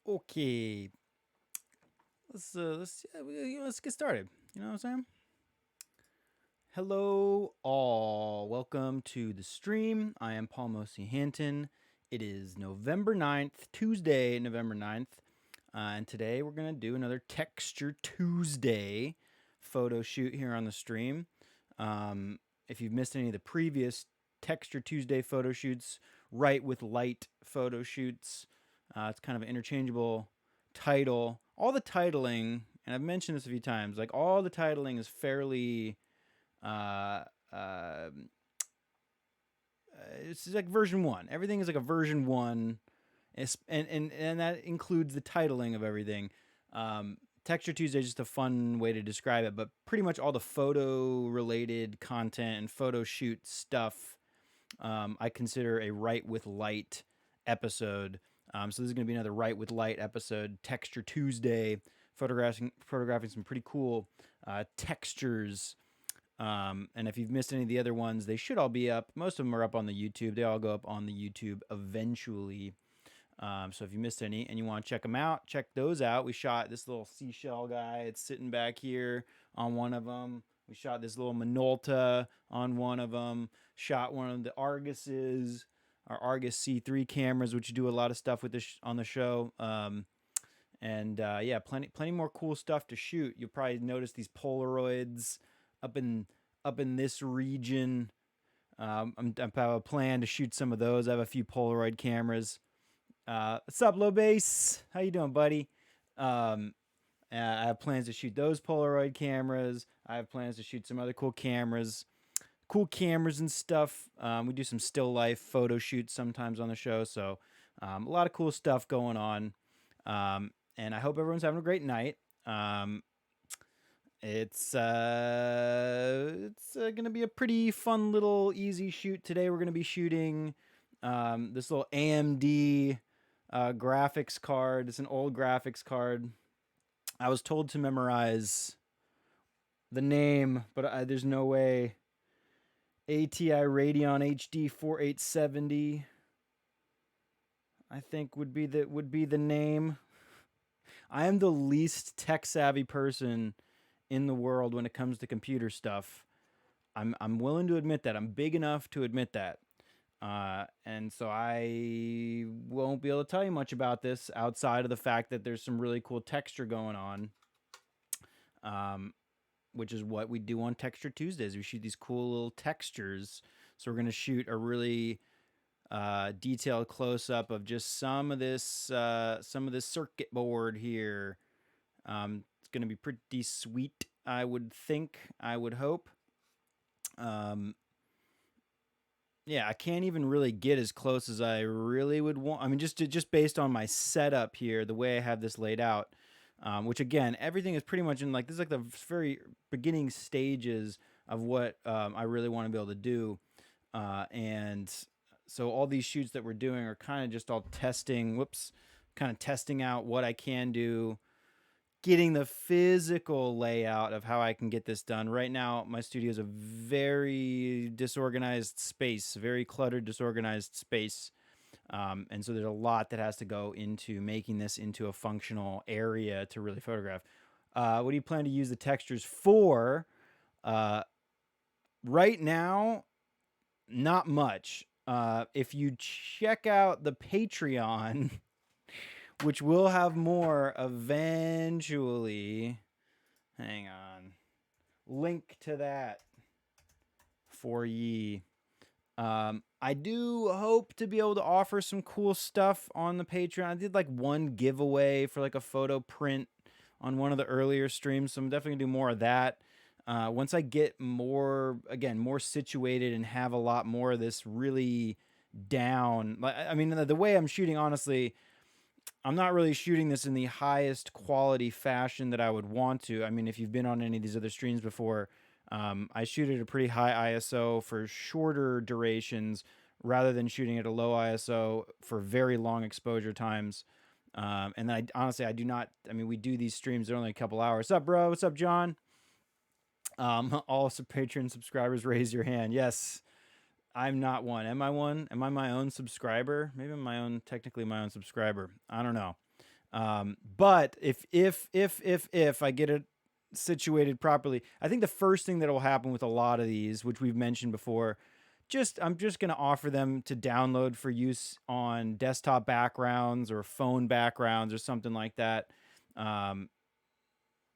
Okay, let's get started. You know what I'm saying? Hello, all. Welcome to the stream. I am Paul Mosi Hanton. It is November 9th, Tuesday, November 9th. And today we're going to do another Texture Tuesday photo shoot here on the stream. If you've missed any of the previous Texture Tuesday photo shoots, Right with Light photo shoots, it's kind of an interchangeable title. All the titling, and I've mentioned this a few times, like all the titling is fairly uh, uh, it's like version one. Everything is like a version one, and that includes the titling of everything. Texture Tuesday is just a fun way to describe it, but pretty much all the photo related content and photo shoot stuff I consider a Right with Light episode. So this is going to be another Right with Light episode, Texture Tuesday, photographing some pretty cool textures. And if you've missed any of the other ones, they should all be up. Most of them are up on the YouTube. They all go up on the YouTube eventually. So if you missed any and you want to check them out, check those out. We shot this little seashell guy. It's sitting back here on one of them. We shot this little Minolta on one of them. Shot one of the Arguses, our Argus C3 cameras, which do a lot of stuff with this on the show. Yeah, plenty more cool stuff to shoot. You'll probably notice these Polaroids up in this region. I have a plan to shoot some of those. I have a few Polaroid cameras. What's up, Low Base? How you doing, buddy? I have plans to shoot those Polaroid cameras. I have plans to shoot some other cool cameras and stuff. We do some still life photo shoots sometimes on the show, so a lot of cool stuff going on. And I hope everyone's having a great night. It's gonna be a pretty fun little easy shoot today. We're gonna be shooting this little AMD graphics card. It's an old graphics card. I was told to memorize the name, but there's no way. ATI Radeon HD 4870, I think would be the name. I am the least tech savvy person in the world when it comes to computer stuff. I'm willing to admit that. I'm big enough to admit that. And so I won't be able to tell you much about this outside of the fact that there's some really cool texture going on, which is what we do on Texture Tuesdays. We shoot these cool little textures. So we're going to shoot a really detailed close-up of just some of this circuit board here. It's going to be pretty sweet, I would think. I would hope. Yeah, I can't even really get as close as I really would want. I mean, just based on my setup here, the way I have this laid out, which again, everything is pretty much in like this is like the very beginning stages of what I really want to be able to do, and so all these shoots that we're doing are kind of just all testing. Kind of testing out what I can do, getting the physical layout of how I can get this done. Right now, my studio is a very disorganized space, very cluttered, disorganized space. And so there's a lot that has to go into making this into a functional area to really photograph. What do you plan to use the textures for? Right now, not much. If you check out the Patreon, which will have more eventually. Hang on. Link to that for ye. I do hope to be able to offer some cool stuff on the Patreon. I did like one giveaway for like a photo print on one of the earlier streams, so I'm definitely gonna do more of that. Once I get more situated and have a lot more of this really down. I mean, the way I'm shooting, honestly, I'm not really shooting this in the highest quality fashion that I would want to. I mean, if you've been on any of these other streams before, I shoot at a pretty high ISO for shorter durations rather than shooting at a low ISO for very long exposure times. And then honestly, I do not, I mean, we do these streams, they're only a couple hours. What's up, bro? What's up, John? All Patreon subscribers, raise your hand. Yes, I'm not one. Am I one? Am I my own subscriber? Maybe I'm technically my own subscriber. I don't know. But if I get it situated properly, I think the first thing that will happen with a lot of these, which we've mentioned before, I'm just going to offer them to download for use on desktop backgrounds or phone backgrounds or something like that. Um,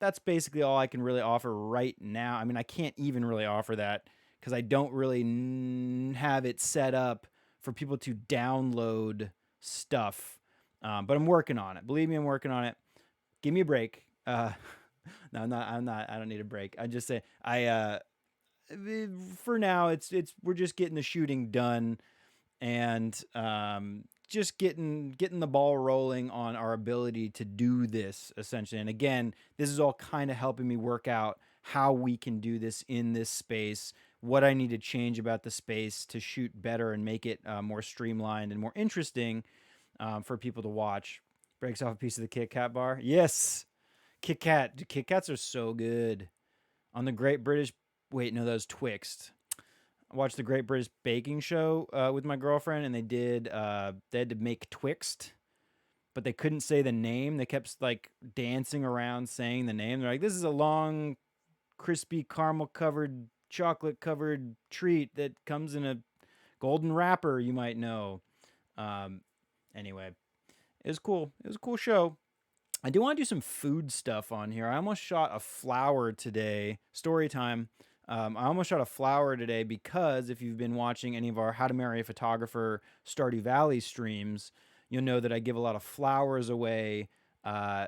that's basically all I can really offer right now. I mean, I can't even really offer that because I don't really have it set up for people to download stuff. But I'm working on it. Believe me, I'm working on it. Give me a break. No, I'm not. I'm not. I don't need a break. I just say for now, we're just getting the shooting done and just getting the ball rolling on our ability to do this essentially. And again, this is all kind of helping me work out how we can do this in this space, what I need to change about the space to shoot better and make it more streamlined and more interesting for people to watch. Breaks off a piece of the Kit Kat bar. Yes, Kit Kat. Dude, Kit Kats are so good. On the Great British. Wait, no, that was Twixt. I watched the Great British Baking Show with my girlfriend, and they had to make Twixt, but they couldn't say the name. They kept like dancing around saying the name. They're like, "This is a long, crispy, caramel covered, chocolate covered treat that comes in a golden wrapper." You might know. Um, anyway, it was cool. It was a cool show. I do want to do some food stuff on here. I almost shot a flower today. Story time. I almost shot a flower today because if you've been watching any of our How to Marry a Photographer Stardew Valley streams, you'll know that I give a lot of flowers away uh,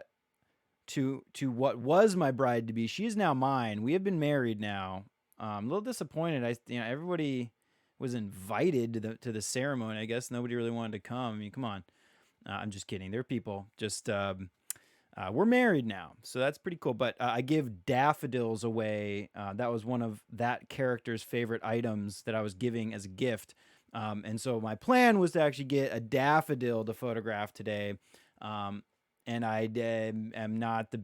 to what was my bride to be. She is now mine. We have been married now. A little disappointed. Everybody was invited to the ceremony. I guess nobody really wanted to come. I mean, come on. I'm just kidding. There are people. Just we're married now, so that's pretty cool. But I give daffodils away. That was one of that character's favorite items that I was giving as a gift. And so my plan was to actually get a daffodil to photograph today. And I am not the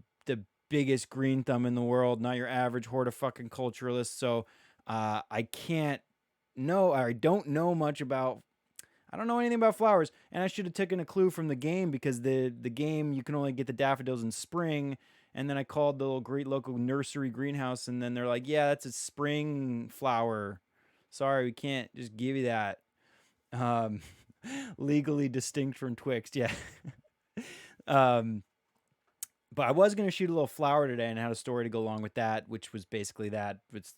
biggest green thumb in the world, not your average horticulturalist. So I can't know, I don't know much about. I don't know anything about flowers, and I should have taken a clue from the game because the game you can only get the daffodils in spring. And then I called the local nursery greenhouse, and then they're like, "Yeah, that's a spring flower. Sorry, we can't just give you that." Um, Legally distinct from Twixt, yeah. um, but I was gonna shoot a little flower today, and I had a story to go along with that, which was basically that it's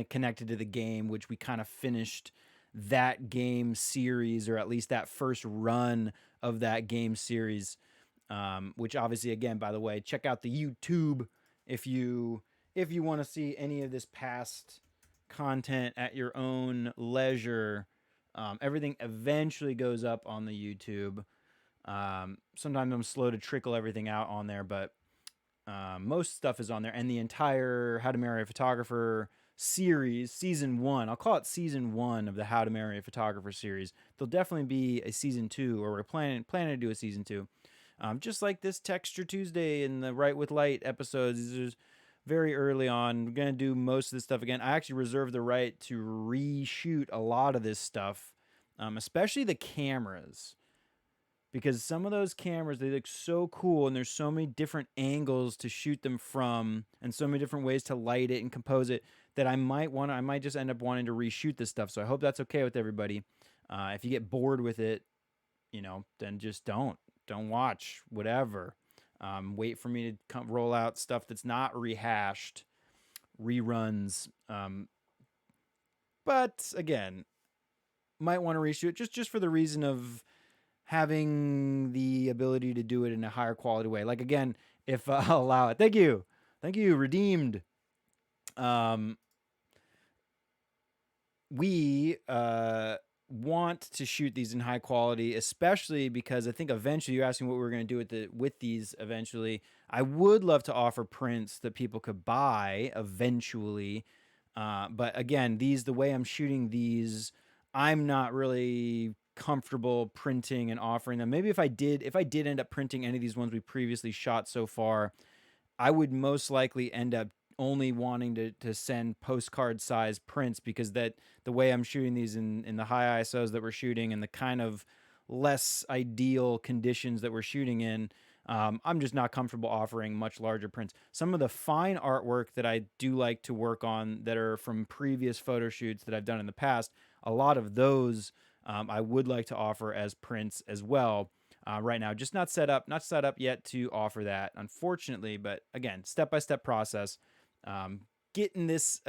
connected to the game, which we kind of finished that game series, or at least that first run of that game series. Which obviously, again, by the way, check out the YouTube if you want to see any of this past content at your own leisure. Everything eventually goes up on the YouTube. Sometimes I'm slow to trickle everything out on there, but most stuff is on there, and the entire How to Marry a Photographer series, season 1. I'll call it season 1 of the How to Marry a Photographer series. There'll definitely be a season 2, or we're planning to do a season 2. Just like this Texture Tuesday and the Right with Light episodes. These are very early on. We're gonna do most of this stuff again. I actually reserve the right to reshoot a lot of this stuff, especially the cameras, because some of those cameras, they look so cool, and there's so many different angles to shoot them from, and so many different ways to light it and compose it, that I might just end up wanting to reshoot this stuff. So I hope that's okay with everybody. If you get bored with it, then just don't watch, whatever. Wait for me to roll out stuff that's not rehashed, reruns. But again, might want to reshoot just for the reason of having the ability to do it in a higher quality way. Like, again, if I'll allow it. Thank you, redeemed. We want to shoot these in high quality, especially because I think eventually you're asking what we're going to do with these eventually. I would love to offer prints that people could buy eventually. But again, the way I'm shooting these, I'm not really comfortable printing and offering them. Maybe if I did end up printing any of these ones we previously shot so far, I would most likely end up only wanting to send postcard size prints, because that the way I'm shooting these in the high ISOs that we're shooting and the kind of less ideal conditions that we're shooting in, I'm just not comfortable offering much larger prints. Some of the fine artwork that I do like to work on that are from previous photo shoots that I've done in the past, a lot of those I would like to offer as prints as well. Right now, just not set up yet to offer that, unfortunately. But again, step-by-step process. Getting this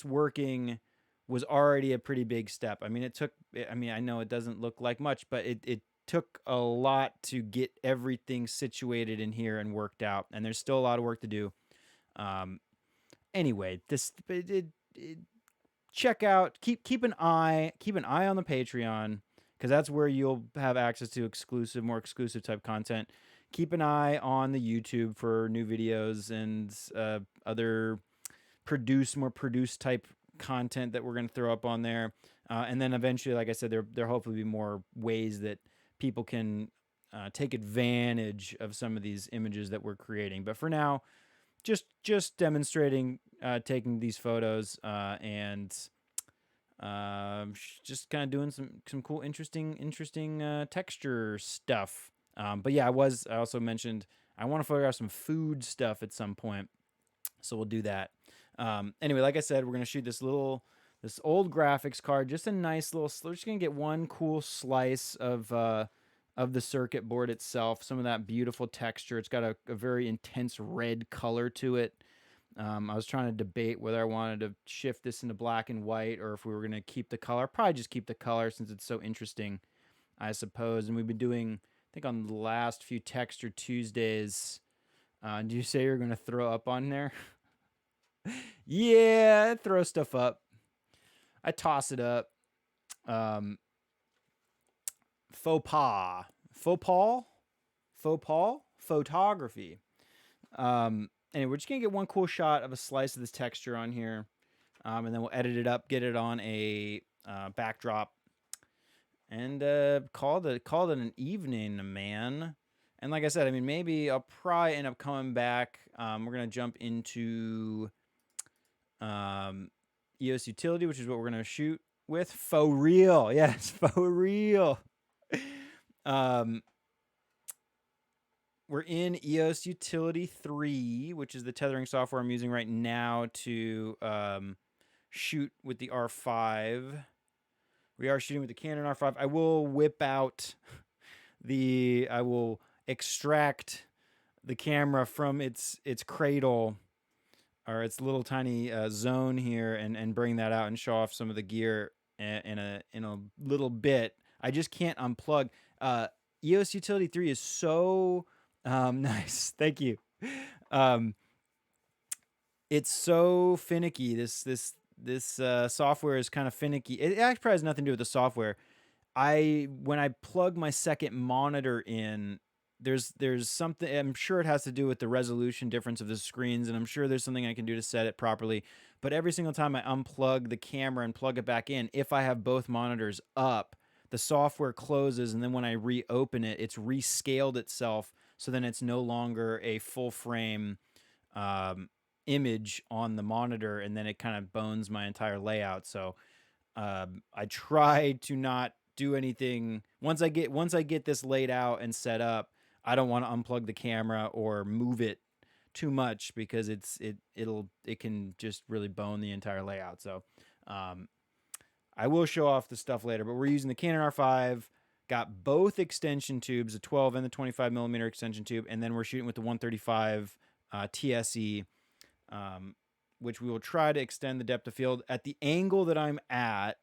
working was already a pretty big step. I mean, I know it doesn't look like much, but it took a lot to get everything situated in here and worked out, and there's still a lot of work to do. Anyway, check out, keep an eye on the Patreon, because that's where you'll have access to more exclusive type content. Keep an eye on the YouTube for new videos and other more produced type content that we're going to throw up on there. And then eventually, like I said, there hopefully be more ways that people can take advantage of some of these images that we're creating. But for now, just demonstrating taking these photos and just kind of doing some cool, interesting texture stuff. But yeah, I also mentioned I want to photograph some food stuff at some point, so we'll do that. Anyway, like I said, we're gonna shoot this old graphics card, just a nice little. We're just gonna get one cool slice of the circuit board itself. Some of that beautiful texture. It's got a very intense red color to it. I was trying to debate whether I wanted to shift this into black and white or if we were gonna keep the color. Probably just keep the color since it's so interesting, I suppose. And we've been doing, I think, on the last few Texture Tuesdays. Did you say you're gonna throw up on there? Yeah, I throw stuff up. I toss it up. Faux pas. Photography. Anyway, we're just gonna get one cool shot of a slice of this texture on here, and then we'll edit it up, get it on a backdrop, and call it an evening, man. And like I said, I mean, maybe I'll probably end up coming back. We're gonna jump into EOS Utility, which is what we're gonna shoot with. Faux real, yes, faux real. We're in EOS Utility 3, which is the tethering software I'm using right now to shoot with the R5. We are shooting with the Canon R5. I will I will extract the camera from its cradle, or its little tiny zone here, and bring that out and show off some of the gear in a little bit. I just can't unplug. EOS Utility 3 is so nice. Thank you. It's so finicky. This software is kind of finicky. It actually probably has nothing to do with the software. When I plug my second monitor in, there's something. I'm sure it has to do with the resolution difference of the screens, and I'm sure there's something I can do to set it properly. But every single time I unplug the camera and plug it back in, if I have both monitors up, the software closes, and then when I reopen it, it's rescaled itself, so then it's no longer a full frame image on the monitor, and then it kind of bones my entire layout. So I try to not do anything once I get this laid out and set up. I don't want to unplug the camera or move it too much, because it can just really bone the entire layout. So I will show off the stuff later, but we're using the Canon R5, got both extension tubes, the 12 and the 25 millimeter extension tube, and then we're shooting with the 135 TSE, which we will try to extend the depth of field at the angle that I'm at,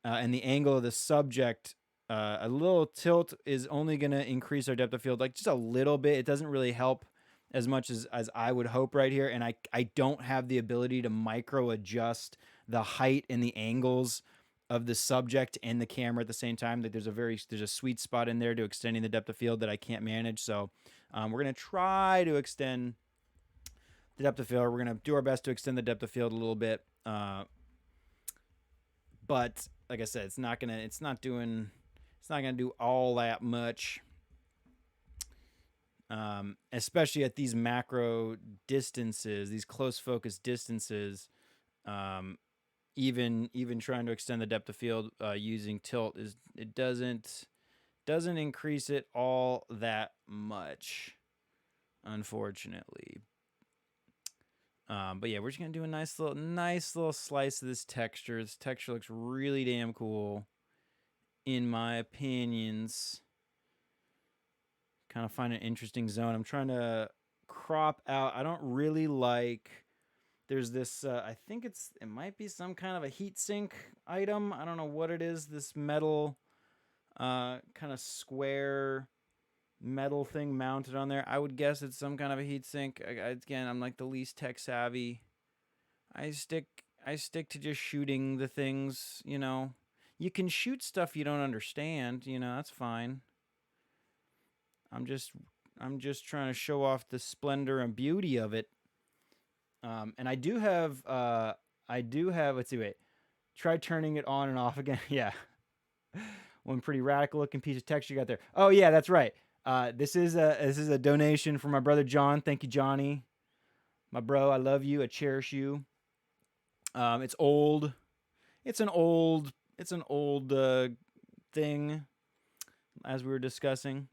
and the angle of the subject. A little tilt is only going to increase our depth of field, like just a little bit. It doesn't really help as much as I would hope right here, and I don't have the ability to micro adjust the height and the angles of the subject and the camera at the same time. That there's a sweet spot in there to extending the depth of field that I can't manage. So we're gonna try to extend the depth of field. We're gonna do our best to extend the depth of field a little bit, but like I said, it's not gonna do all that much. Especially at these macro distances, these close focus distances. Even trying to extend the depth of field using tilt doesn't doesn't increase it all that much, unfortunately. But yeah, we're just gonna do a nice little slice of this texture. This texture looks really damn cool, in my opinions. Kind of find an interesting zone. I'm trying to crop out. I don't really like. There's this. I think it might be some kind of a heat sink item. I don't know what it is. This metal, kind of square metal thing mounted on there. I would guess it's some kind of a heat sink. Again, I'm like the least tech savvy. I stick to just shooting the things, you know. You can shoot stuff you don't understand, you know, that's fine. I'm just trying to show off the splendor and beauty of it. And I do have let's see, wait. Try turning it on and off again. Yeah. One pretty radical looking piece of text you got there. Oh yeah, that's right. This is a donation from my brother John. Thank you, Johnny. My bro, I love you. I cherish you. It's old. It's an old thing, as we were discussing.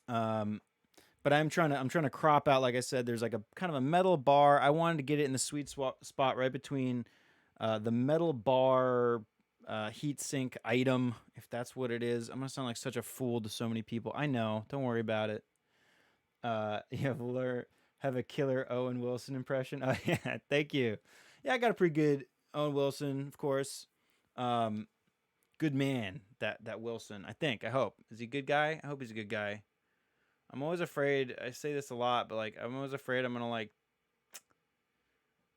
But I'm trying to crop out. Like I said, there's like a kind of a metal bar. I wanted to get it in the sweet spot right between the metal bar heat sink item, if that's what it is. I'm gonna sound like such a fool to so many people. I know. Don't worry about it. You have a killer Owen Wilson impression. Oh yeah, thank you. Yeah, I got a pretty good Owen Wilson, of course. Good man, that Wilson. I think. I hope. Is he a good guy? I hope he's a good guy. I'm always afraid. I say this a lot, but like I'm always afraid I'm gonna like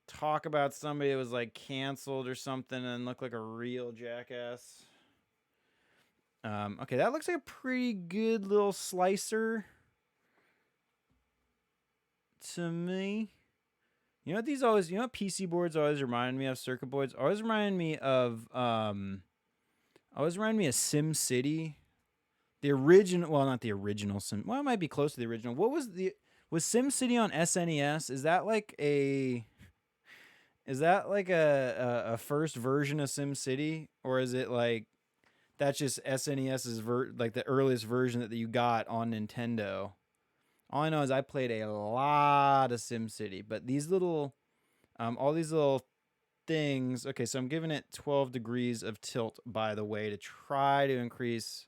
talk about somebody that was like canceled or something and look like a real jackass. Okay, that looks like a pretty good little slicer to me. You know what these always, you know what PC boards always remind me of, circuit boards? Always remind me of Sim City. The original, well, not the original Sim. Well, it might be close to the original. Was Sim City on SNES? Is that like a first version of Sim City, or is it like that's just SNES's like the earliest version that you got on Nintendo? All I know is I played a lot of Sim City, but these little, all these little things. Okay, so I'm giving it 12 degrees of tilt, by the way, to try to increase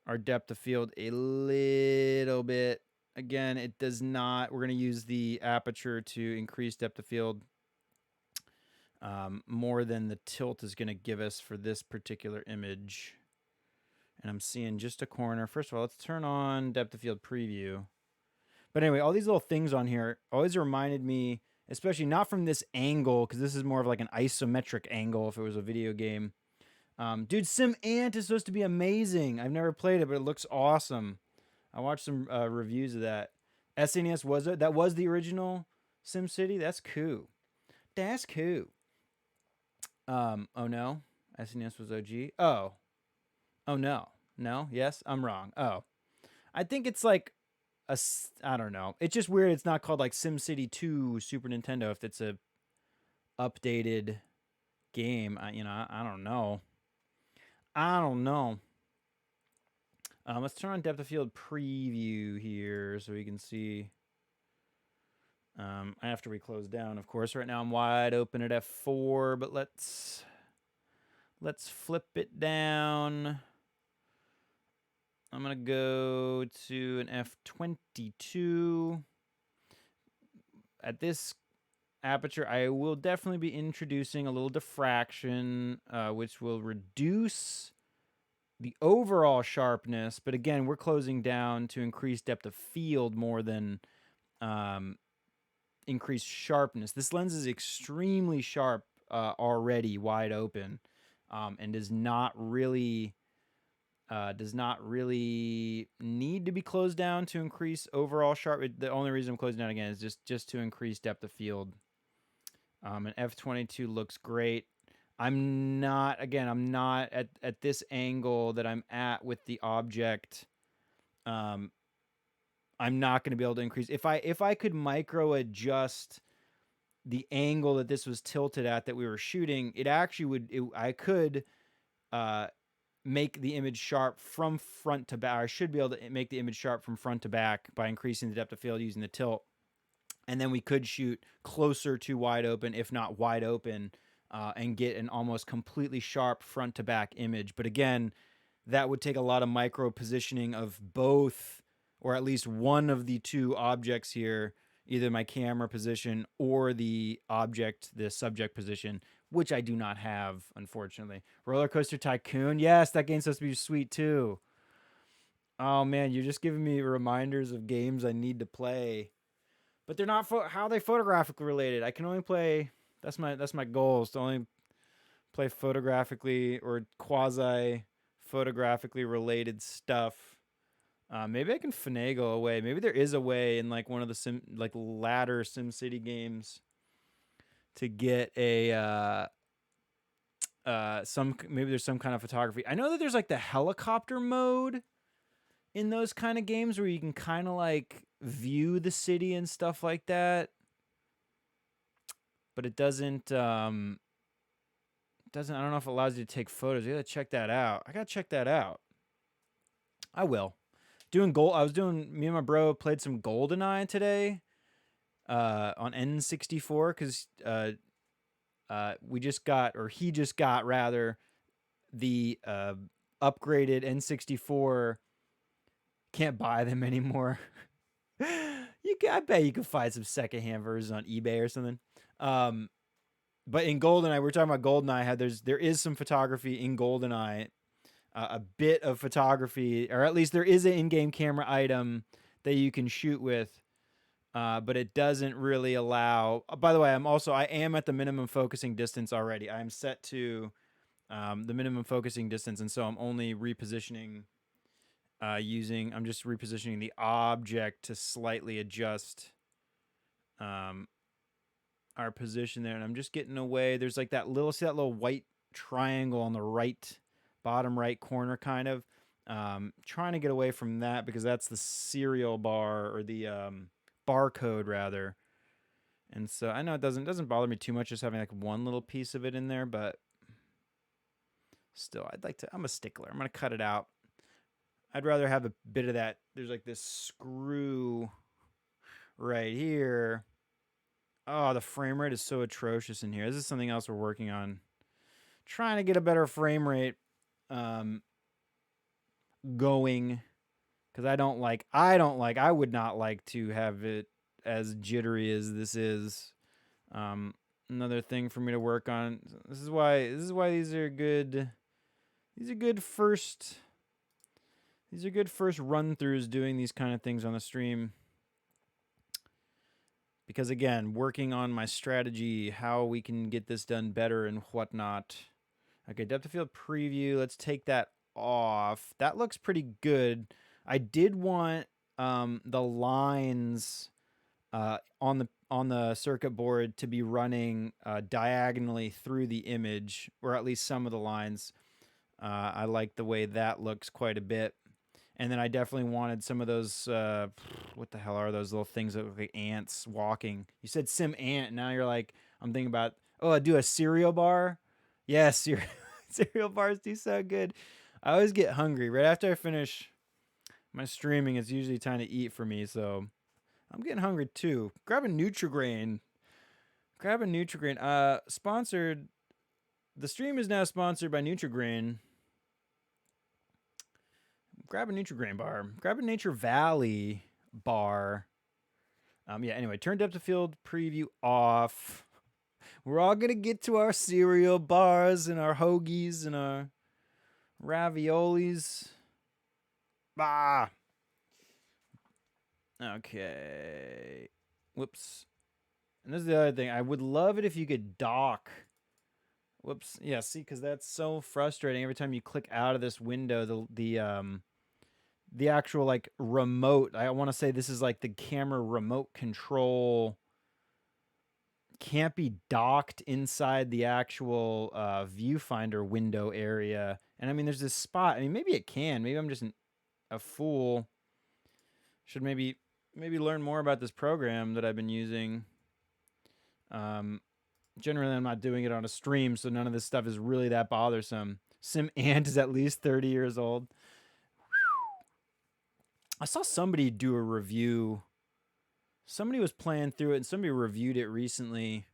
our depth of field a little bit. Again, it does not. We're going to use the aperture to increase depth of field more than the tilt is going to give us for this particular image. And I'm seeing just a corner. First of all, let's turn on depth of field preview. But anyway, all these little things on here always reminded me, especially not from this angle, because this is more of like an isometric angle if it was a video game. Dude, Sim Ant is supposed to be amazing. I've never played it, but it looks awesome. I watched some reviews of that. SNES that was the original Sim City? That's cool. That's cool. Oh no. SNES was OG. Oh no. No? Yes? I'm wrong. Oh. I think it's like I don't know. It's just weird it's not called like SimCity 2 Super Nintendo if it's a updated game. I don't know. Let's turn on depth of field preview here so we can see. After we close down, of course. Right now I'm wide open at F4, but let's flip it down. I'm going to go to an F22. At this aperture, I will definitely be introducing a little diffraction, which will reduce the overall sharpness. But again, we're closing down to increase depth of field more than increase sharpness. This lens is extremely sharp already, wide open, and does not really need to be closed down to increase overall sharp. The only reason I'm closing down again is just to increase depth of field. And F22 looks great. I'm not at this angle that I'm at with the object. I'm not going to be able to increase. If I could micro adjust the angle that this was tilted at that we were shooting, it actually would. I could make the image sharp from front to back. I should be able to make the image sharp from front to back by increasing the depth of field using the tilt. And then we could shoot closer to wide open, if not wide open, and get an almost completely sharp front to back image. But again, that would take a lot of micro positioning of both, or at least one of the two objects here, either my camera position or the subject position, which I do not have, unfortunately. Roller Coaster Tycoon. Yes, that game's supposed to be sweet too. Oh man, you're just giving me reminders of games I need to play. But they're not how are they photographically related? I can only play that's my goal, is to only play photographically or quasi photographically related stuff. Maybe I can finagle a way. Maybe there is a way in like one of the latter SimCity games to get a maybe there's some kind of photography. I know that there's like the helicopter mode in those kind of games where you can kind of like view the city and stuff like that, but it doesn't I don't know if it allows you to take photos. You gotta check that out. I gotta check that out. I will. Me and my bro played some GoldenEye today on N64 because he just got rather the upgraded N64. Can't buy them anymore. I bet you can find some secondhand versions on eBay or something. But in GoldenEye, we're talking about GoldenEye. There is some photography in GoldenEye, a bit of photography, or at least there is an in-game camera item that you can shoot with, but it doesn't really allow. By the way, I am at the minimum focusing distance already. I am set to the minimum focusing distance, and so I'm only repositioning. I'm just repositioning the object to slightly adjust our position there, and I'm just getting away. There's like that little white triangle on the bottom right corner, kind of. Trying to get away from that because that's the serial bar, or the barcode rather. And so I know it doesn't bother me too much just having like one little piece of it in there, but still, I'm a stickler. I'm gonna cut it out. I'd rather have a bit of that. There's like this screw right here. Oh, the frame rate is so atrocious in here. This is something else we're working on. Trying to get a better frame rate going, because I would not like to have it as jittery as this is. Another thing for me to work on. This is why these are good. These are good first run-throughs doing these kind of things on the stream. Because again, working on my strategy, how we can get this done better and whatnot. Okay, depth of field preview. Let's take that off. That looks pretty good. I did want the lines on the circuit board to be running diagonally through the image, or at least some of the lines. I like the way that looks quite a bit. And then I definitely wanted some of those, what the hell are those little things that look like ants walking? You said sim ant, now you're like, I'm thinking about, I do a cereal bar? Yes, cereal bars do so good. I always get hungry. Right after I finish my streaming, it's usually time to eat for me, so I'm getting hungry too. Grab a Nutri-Grain. Sponsored. The stream is now sponsored by Nutri-Grain. Grab a Nutri-Grain bar. Grab a Nature Valley bar. Anyway, turn depth of field preview off. We're all going to get to our cereal bars and our hoagies and our raviolis. Bah! Okay. Whoops. And this is the other thing. I would love it if you could dock. Whoops. Yeah, see, because that's so frustrating. Every time you click out of this window, the actual like remote, I want to say this is like the camera remote control, can't be docked inside the actual viewfinder window area. And I mean, there's this spot. I mean, maybe it can. Maybe I'm just a fool. Should maybe learn more about this program that I've been using. Generally, I'm not doing it on a stream, so none of this stuff is really that bothersome. Sim Ant is at least 30 years old. I saw somebody do a review. Somebody was playing through it and somebody reviewed it recently.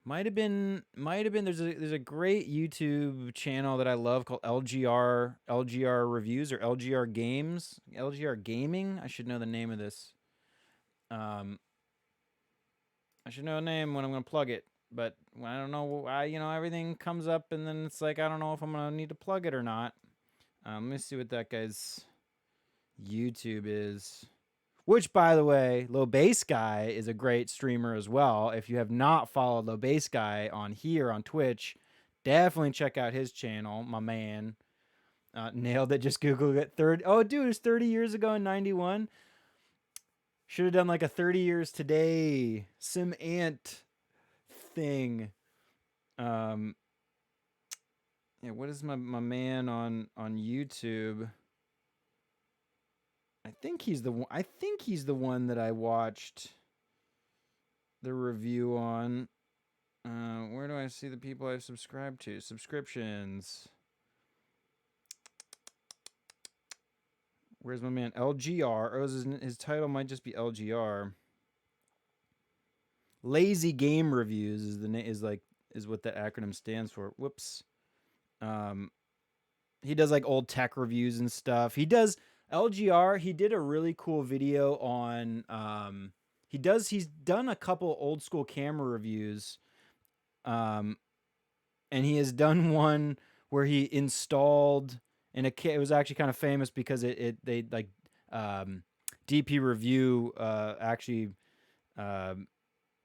Might have been. There's a great YouTube channel that I love called LGR Reviews or LGR Games, LGR Gaming. I should know the name of this. I should know a name when I'm gonna plug it, but when I don't know, everything comes up and then it's like I don't know if I'm gonna need to plug it or not. Let me see what that guy's YouTube is. Which, by the way, Low Bass Guy is a great streamer as well. If you have not followed Low Bass Guy on here on Twitch, definitely check out his channel, my man. Nailed it. Just Googled it. Oh, dude, it was 30 years ago in 91. Should have done like a 30 years today Sim Ant thing. Yeah, what is my man on YouTube? I think he's the one that I watched the review on. Where do I see the people I've subscribed to? Subscriptions. Where's my man? LGR. Oh, his title might just be LGR. Lazy Game Reviews is the name. Is what that acronym stands for. Whoops. He does like old tech reviews and stuff. He does LGR. He did a really cool video on. He's done a couple old school camera reviews. And he has done one where he installed it was actually kind of famous because they DP Review actually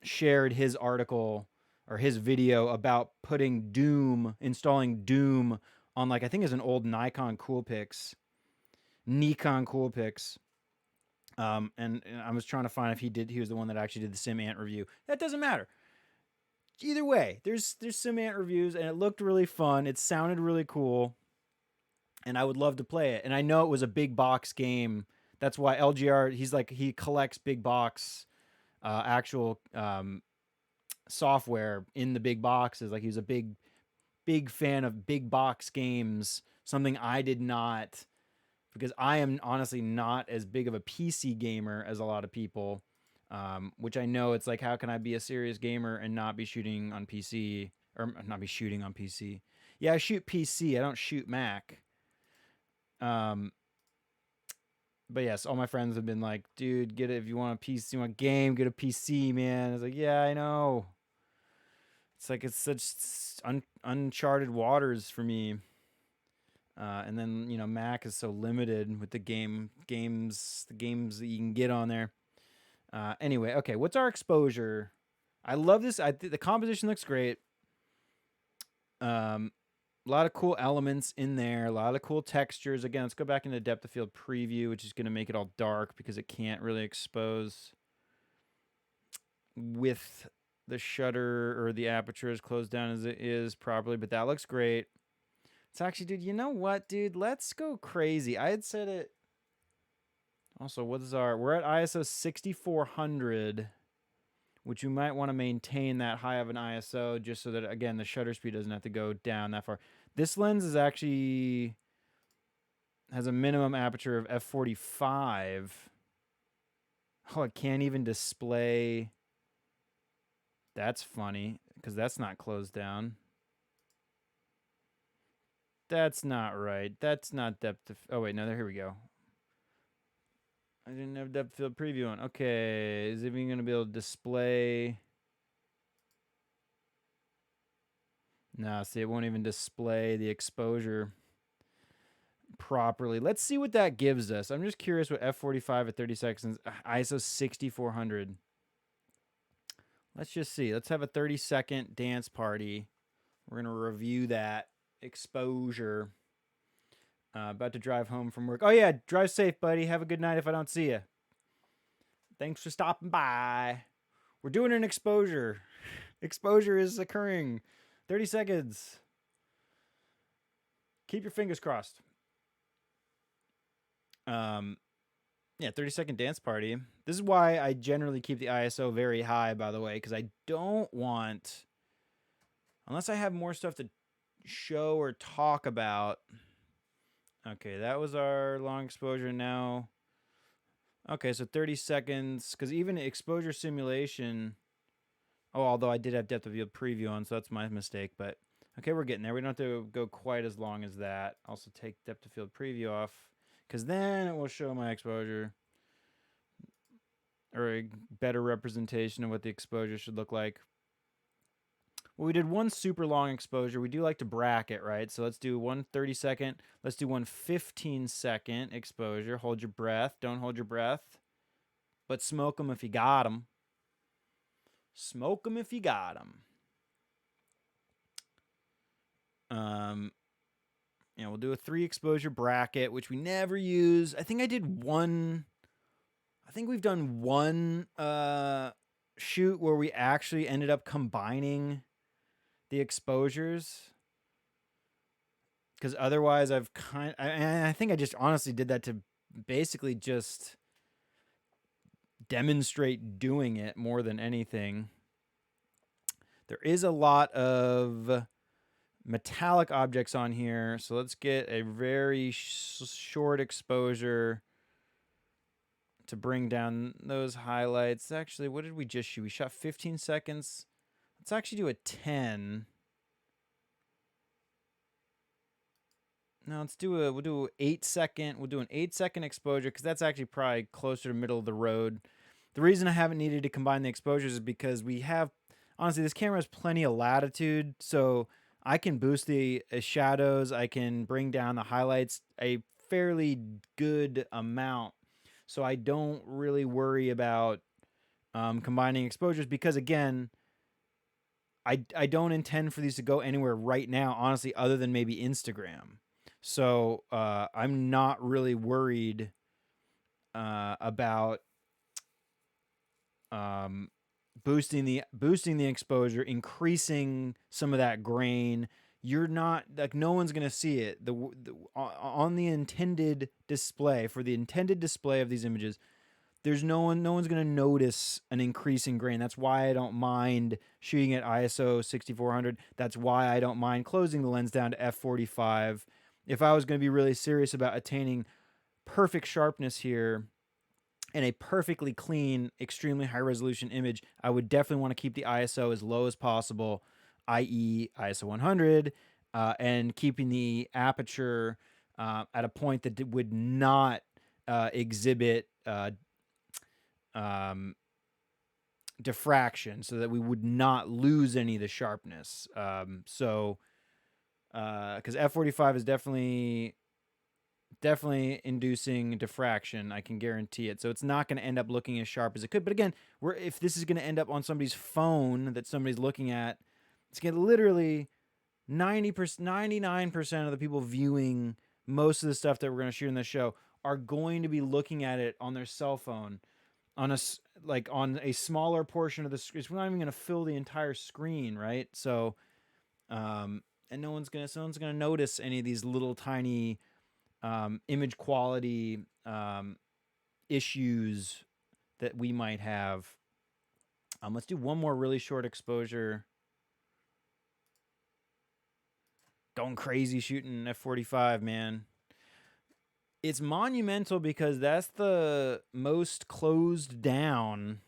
shared his article or his video about installing Doom on I think it's an old Nikon Coolpix. And I was trying to find if he was the one that actually did the Sim Ant review. That doesn't matter. Either way, there's Sim Ant reviews, and it looked really fun. It sounded really cool, and I would love to play it. And I know it was a big box game. That's why LGR, he collects big box actual software in the big boxes. He's a big fan of big box games, something I did not, because I am honestly not as big of a PC gamer as a lot of people. Which I know it's how can I be a serious gamer and not be shooting on PC or not be shooting on PC? Yeah, I shoot PC. I don't shoot Mac. But yes, all my friends have been like, dude, get it. If you want a PC, you want a game, get a PC, man. I was like, yeah, I know. It's such uncharted waters for me. And then, Mac is so limited with the games that you can get on there. Anyway, okay, what's our exposure? I love this. The composition looks great. A lot of cool elements in there. A lot of cool textures. Again, let's go back into depth of field preview, which is going to make it all dark because it can't really expose with the shutter or the aperture as closed down as it is properly. But that looks great. It's actually, dude, you know what, dude? Let's go crazy. I had said it. Also, we're at ISO 6400, which you might want to maintain that high of an ISO just so that, again, the shutter speed doesn't have to go down that far. This lens has a minimum aperture of f/45. Oh, it can't even display. That's funny because that's not closed down. That's not right. That's not depth of... Oh, wait, no, here we go. I didn't have depth of field preview on. Okay, is it even going to be able to display? No, see, it won't even display the exposure properly. Let's see what that gives us. I'm just curious what f/45 at 30 seconds, ISO 6400. Let's just see. Let's have a 30-second dance party. We're going to review that exposure. About to drive home from work. Oh, yeah. Drive safe, buddy. Have a good night if I don't see you. Thanks for stopping by. We're doing an exposure. Exposure is occurring. 30 seconds. Keep your fingers crossed. Yeah, 30-second dance party. This is why I generally keep the ISO very high, by the way, because I don't want... Unless I have more stuff to show or talk about. Okay, that was our long exposure now. Okay, so 30 seconds, because even exposure simulation. Oh, although I did have depth of field preview on, so that's my mistake. But okay, we're getting there. We don't have to go quite as long as that. Also take depth of field preview off, because then it will show my exposure, or a better representation of what the exposure should look like. Well, we did one super long exposure. We do like to bracket, right? So let's do one 30-second. Let's do one 15-second exposure. Hold your breath. Don't hold your breath. But smoke them if you got them. Smoke them if you got them. We'll do a 3 exposure bracket, which we never use. I think we've done one shoot where we actually ended up combining the exposures, because otherwise I think I just honestly did that to basically just demonstrate doing it more than anything. There is a lot of metallic objects on here, so let's get a very short exposure to bring down those highlights. Actually, what did we just shoot? We shot 15 seconds. Let's actually do a 10. No, we'll do 8-second. We'll do an 8-second exposure, because that's actually probably closer to middle of the road. The reason I haven't needed to combine the exposures is because honestly, this camera has plenty of latitude, so I can boost the shadows. I can bring down the highlights a fairly good amount. So I don't really worry about combining exposures, because, again, I don't intend for these to go anywhere right now, honestly, other than maybe Instagram. So I'm not really worried about boosting the exposure, increasing some of that grain. You're not, like, no one's gonna see it. On the intended display, for the intended display of these images, no one's gonna notice an increase in grain. That's why I don't mind shooting at ISO 6400. That's why I don't mind closing the lens down to f45. If I was gonna be really serious about attaining perfect sharpness here and a perfectly clean, extremely high resolution image, I would definitely want to keep the ISO as low as possible, i.e. ISO 100, and keeping the aperture at a point that would not exhibit diffraction, so that we would not lose any of the sharpness. Because f45 is definitely inducing diffraction, I can guarantee it. So it's not going to end up looking as sharp as it could. But again, if this is going to end up on somebody's phone that somebody's looking at, it's going to literally 99% of the people viewing most of the stuff that we're going to shoot in this show are going to be looking at it on their cell phone, on a smaller portion of the screen. We're not even going to fill the entire screen, right? So, and no one's gonna notice any of these little tiny image quality issues that we might have. Let's do one more really short exposure. Going crazy shooting f45, man. It's monumental because that's the most closed down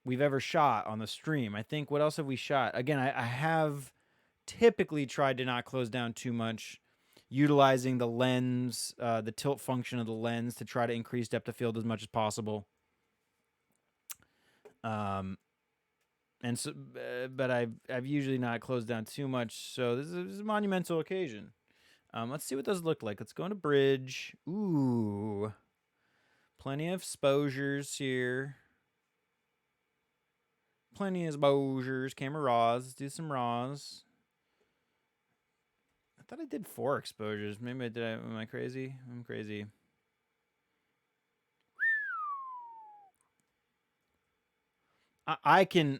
we've ever shot on the stream. I think, what else have we shot? Again, I have typically tried to not close down too much, utilizing the lens, the tilt function of the lens, to try to increase depth of field as much as possible. And so, but I've usually not closed down too much. So this is a monumental occasion. Let's see what those look like. Let's go into bridge. Ooh, plenty of exposures here. Plenty of exposures. Camera raws. Let's do some raws. I thought I did 4 exposures. Maybe I did. Am I crazy? I'm crazy. I can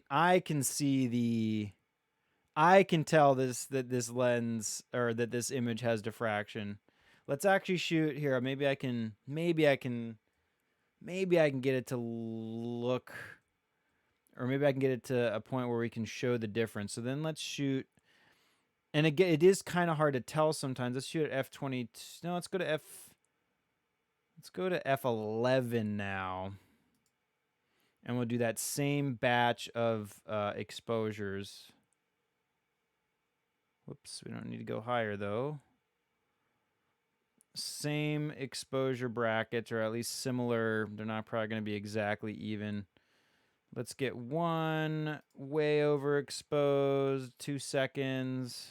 see I can tell that this lens, or that this image, has diffraction. Let's actually shoot here. Maybe I can get it to look, or maybe I can get it to a point where we can show the difference. So then let's shoot And again, it is kind of hard to tell sometimes. Let's shoot at f20. No, let's go to f11 now. And we'll do that same batch of exposures. Whoops, we don't need to go higher though. Same exposure brackets, or at least similar. They're not probably going to be exactly even. Let's get one way overexposed, 2 seconds.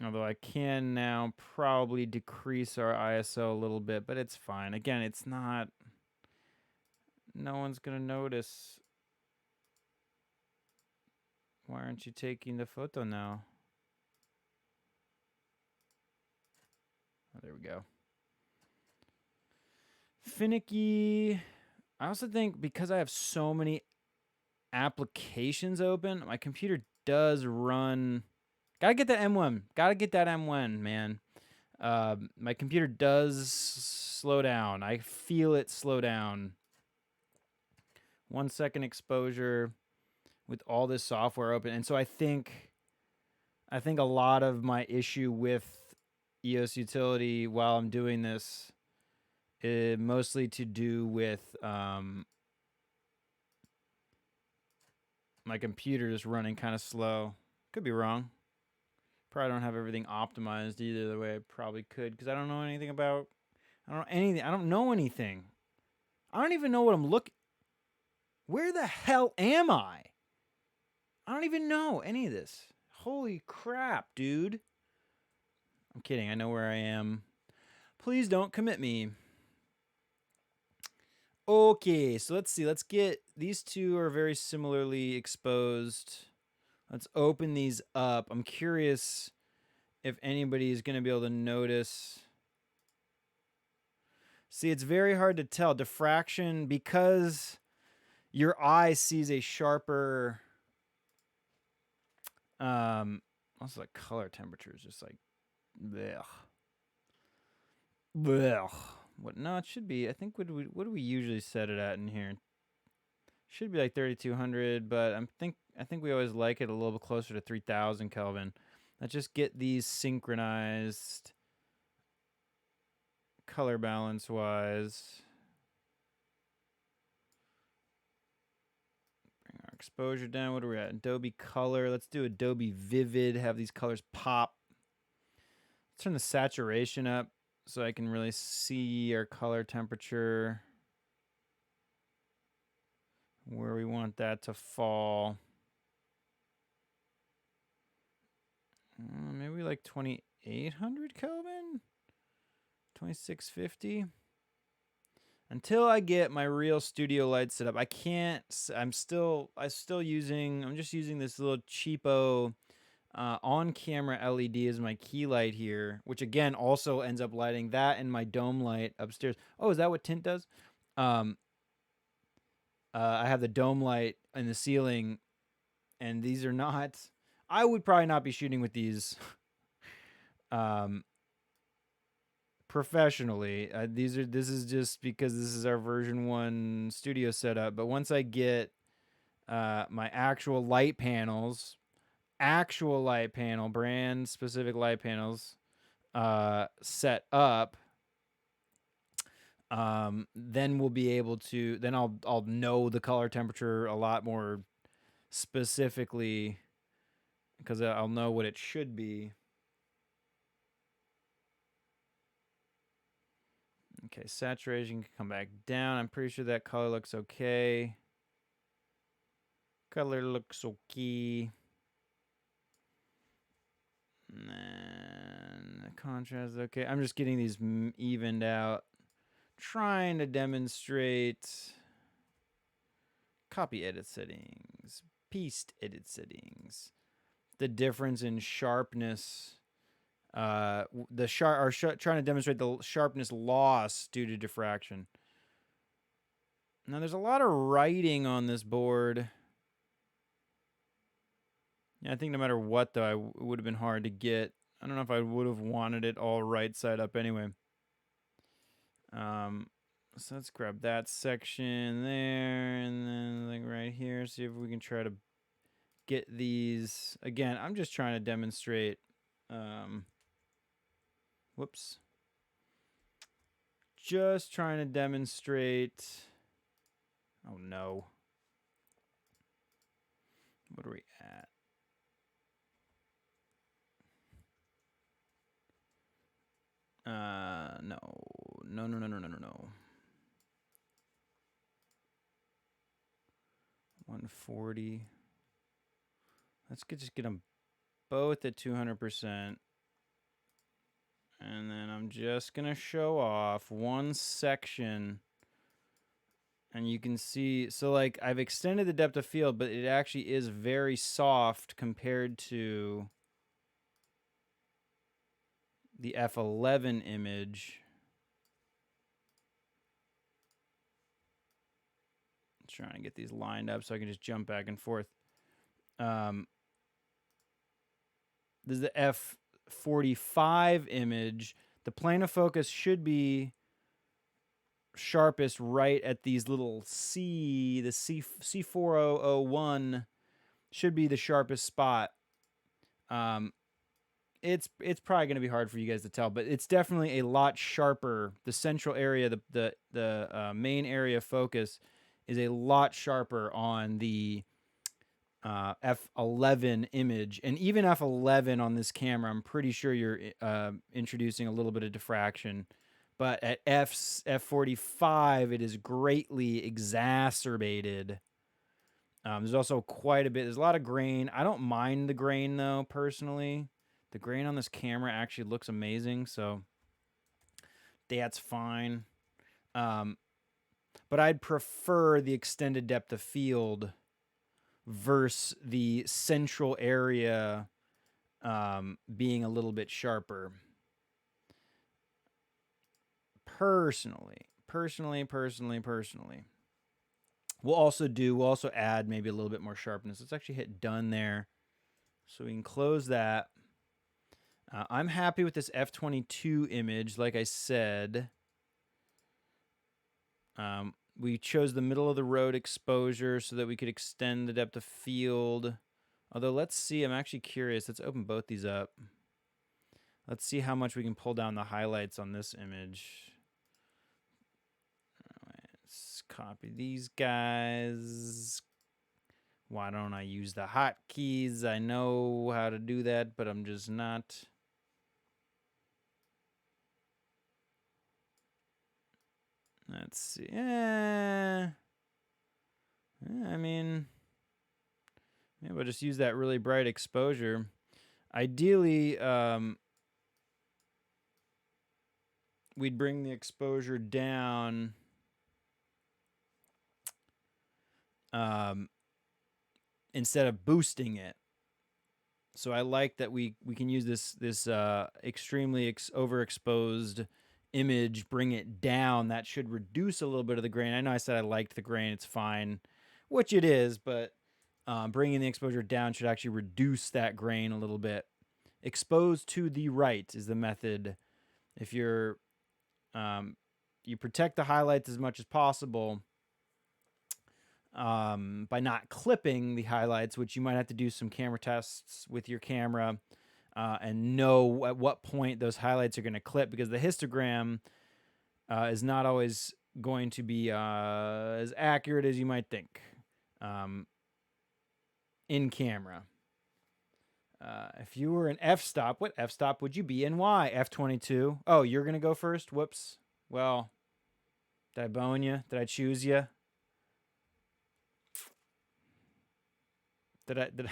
Although I can now probably decrease our ISO a little bit, but it's fine. Again, it's not, no one's going to notice. Why aren't you taking the photo now? Oh, there we go. Finicky. I also think because I have so many applications open, my computer does run. Gotta get that M1. Gotta get that M1, man. My computer does slow down. I feel it slow down. 1 second exposure with all this software open. And so I think a lot of my issue with EOS Utility while I'm doing this is mostly to do with my computer is running kind of slow. Could be wrong. Probably don't have everything optimized either the way I probably could, because I don't know anything about, I don't know anything. I don't know anything. I don't even know what I'm looking. Where the hell am I? I don't even know any of this. Holy crap, dude. I'm kidding. I know where I am. Please don't commit me. Okay, so let's see. Let's get, these two are very similarly exposed. Let's open these up. I'm curious if anybody is going to be able to notice. See, it's very hard to tell. Diffraction, because your eye sees a sharper, also like color temperature is just like, blech. Blech. What? No, it should be. I think what do we usually set it at in here? Should be like 3200, but I think we always like it a little bit closer to 3000 Kelvin. Let's just get these synchronized color balance wise. Bring our exposure down. What are we at? Adobe Color. Let's do Adobe Vivid. Have these colors pop. Let's turn the saturation up so I can really see our color temperature, where we want that to fall. Maybe like 2800 Kelvin? 2650? Until I get my real studio light set up, I can't. I'm just using this little cheapo on-camera LED as my key light here, which again also ends up lighting that and my dome light upstairs. Oh, is that what tint does? I have the dome light in the ceiling, and these are not. I would probably not be shooting with these professionally. This is just because this is our version 1 studio setup. But once I get my actual light panels, brand specific light panels set up, then we'll be able to, then I'll know the color temperature a lot more specifically, because I'll know what it should be. Okay, saturation can come back down. I'm pretty sure that color looks okay. Color looks okay. And the contrast is okay. I'm just getting these evened out. Trying to demonstrate copy edit settings, paste edit settings, the difference in sharpness. Trying to demonstrate the sharpness loss due to diffraction. Now there's a lot of writing on this board. Yeah, I think no matter what though, it would have been hard to get. I don't know if I would have wanted it all right side up anyway. So let's grab that section there, and then like right here. See if we can try to get these. Again, I'm just trying to demonstrate. Whoops. Just trying to demonstrate. Oh no. What are we at? No. 140. Let's just get them both at 200%. And then I'm just going to show off one section. And you can see, so like I've extended the depth of field, but it actually is very soft compared to the F11 image. I'm trying to get these lined up so I can just jump back and forth. This is the F45 image. The plane of focus should be sharpest right at these little C, the C4001 should be the sharpest spot. It's probably going to be hard for you guys to tell, but it's definitely a lot sharper. The central area, the main area of focus is a lot sharper on the F11 image, and even F11 on this camera, I'm pretty sure you're introducing a little bit of diffraction. But at F45, it is greatly exacerbated. There's also quite a bit. There's a lot of grain. I don't mind the grain, though, personally. The grain on this camera actually looks amazing, so that's fine. But I'd prefer the extended depth of field versus the central area being a little bit sharper. Personally. We'll also add maybe a little bit more sharpness. Let's actually hit done there. So we can close that. I'm happy with this F22 image. Like I said, we chose the middle of the road exposure so that we could extend the depth of field. Although, let's see. I'm actually curious. Let's open both these up. Let's see how much we can pull down the highlights on this image. Let's copy these guys. Why don't I use the hotkeys? I know how to do that, but I'm just not. Let's see. I mean, maybe I'll just use that really bright exposure. Ideally, we'd bring the exposure down instead of boosting it. So I like that we can use this extremely overexposed image, bring it down. That should reduce a little bit of the grain. I know I said I liked the grain. It's fine, which it is, but bringing the exposure down should actually reduce that grain a little bit. Expose to the right is the method. If you're you protect the highlights as much as possible by not clipping the highlights, which you might have to do some camera tests with your camera and know at what point those highlights are going to clip, because the histogram is not always going to be as accurate as you might think in camera. If you were an f-stop, what f-stop would you be and why? F22. Oh, you're going to go first? Whoops. Well, did I bone you? Did I choose you? Did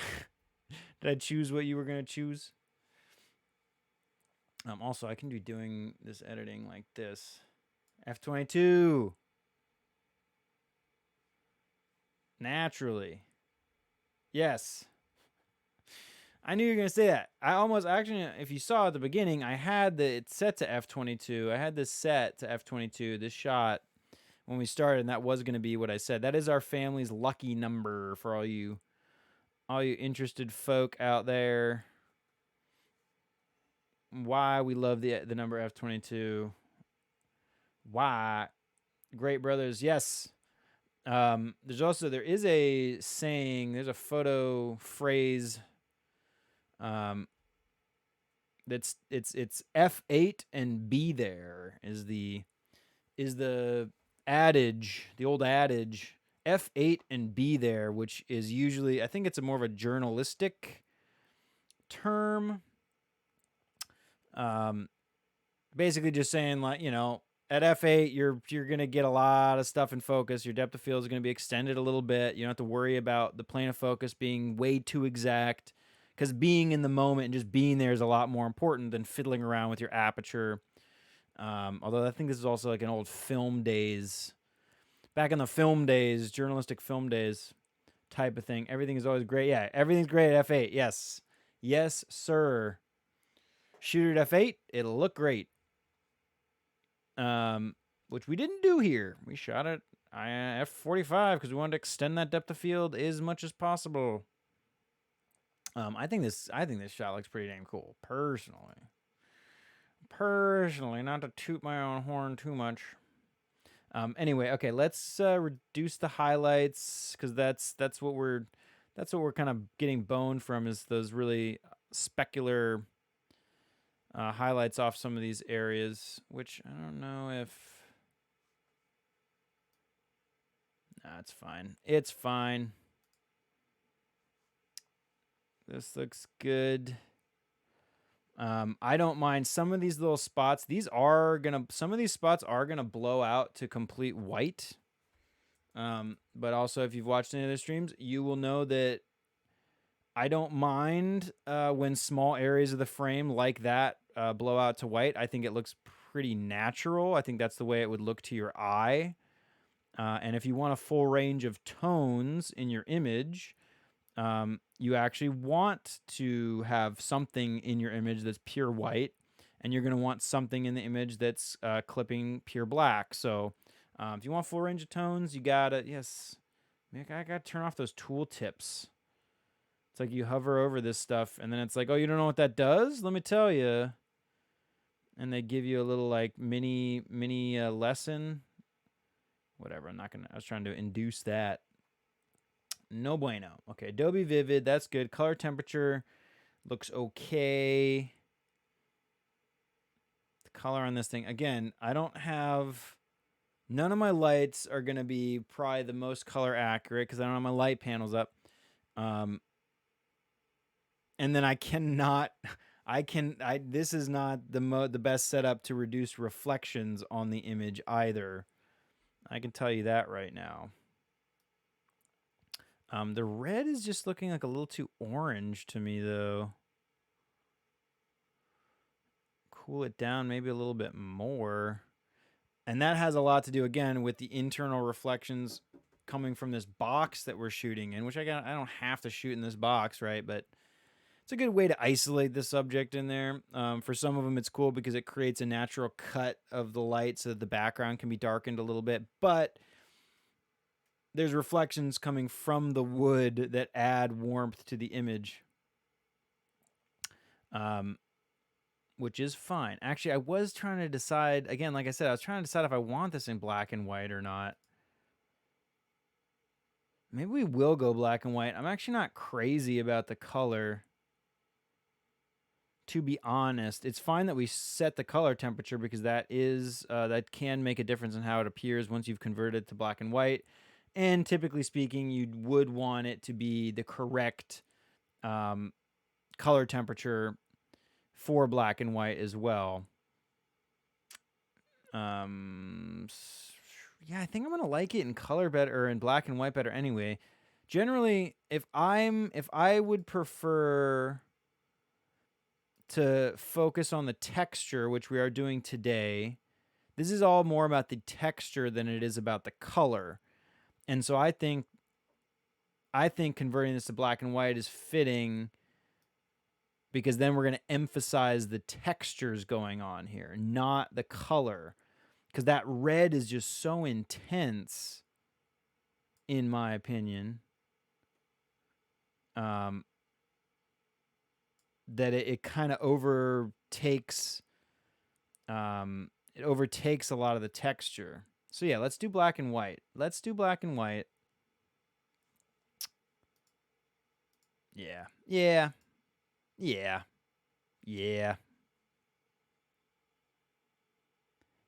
I choose what you were going to choose? Also, I can be doing this editing like this. F22. Naturally. Yes. I knew you were going to say that. I almost, actually, if you saw at the beginning, I had it set to F22. I had this set to F22, this shot, when we started, and that was going to be what I said. That is our family's lucky number for all you interested folk out there. Why we love the number F22. Why? Great brothers, yes. There is a saying, there's a photo phrase, that's it's F8 and be there is the adage, the old adage, F8 and be there, which is usually, I think it's a more of a journalistic term. Basically just saying, like, at F8, you're going to get a lot of stuff in focus. Your depth of field is going to be extended a little bit. You don't have to worry about the plane of focus being way too exact, because being in the moment and just being there is a lot more important than fiddling around with your aperture. Although I think this is also like an old film days, back in the film days, journalistic film days type of thing. Everything is always great. Yeah, everything's great at F8. Yes. Yes, sir. Shoot it at F8, it'll look great. Which we didn't do here. We shot it F45 because we wanted to extend that depth of field as much as possible. I think this shot looks pretty damn cool, personally. Not to toot my own horn too much. Anyway, okay, let's reduce the highlights, because that's what we're kind of getting boned from, is those really specular highlights off some of these areas, which I don't know if. Nah, it's fine. It's fine. This looks good. I don't mind some of these little spots. Some of these spots are gonna blow out to complete white. But also, if you've watched any of the streams, you will know that I don't mind when small areas of the frame like that blow out to white. I think it looks pretty natural. I think that's the way it would look to your eye. And if you want a full range of tones in your image, you actually want to have something in your image that's pure white, and you're going to want something in the image that's clipping pure black. So if you want full range of tones, you gotta, I gotta turn off those tool tips. It's like you hover over this stuff, and then it's like, oh, you don't know what that does? Let me tell you. And they give you a little like mini lesson. Whatever. I was trying to induce that. No bueno. Okay, Adobe Vivid, that's good. Color temperature looks okay. The color on this thing, again, none of my lights are going to be probably the most color accurate because I don't have my light panels up. And then this is not the best setup to reduce reflections on the image either. I can tell you that right now. The red is just looking like a little too orange to me, though. Cool it down maybe a little bit more. And that has a lot to do, again, with the internal reflections coming from this box that we're shooting in, which I don't have to shoot in this box, right? But it's a good way to isolate the subject in there. For some of them, it's cool because it creates a natural cut of the light so that the background can be darkened a little bit. But there's reflections coming from the wood that add warmth to the image, which is fine. Actually, I was trying to decide, again, like I said, I was trying to decide if I want this in black and white or not. Maybe we will go black and white. I'm actually not crazy about the color, to be honest. It's fine that we set the color temperature because that can make a difference in how it appears once you've converted it to black and white. And typically speaking, you would want it to be the correct color temperature for black and white as well. Yeah, I think I'm gonna like it in color better, or in black and white better anyway. Generally, if I would prefer to focus on the texture, which we are doing today, this is all more about the texture than it is about the color. And so I think converting this to black and white is fitting, because then we're going to emphasize the textures going on here, not the color, because that red is just so intense, in my opinion, that it kind of overtakes a lot of the texture. So yeah, let's do black and white. Let's do black and white. Yeah. Yeah. Yeah. Yeah.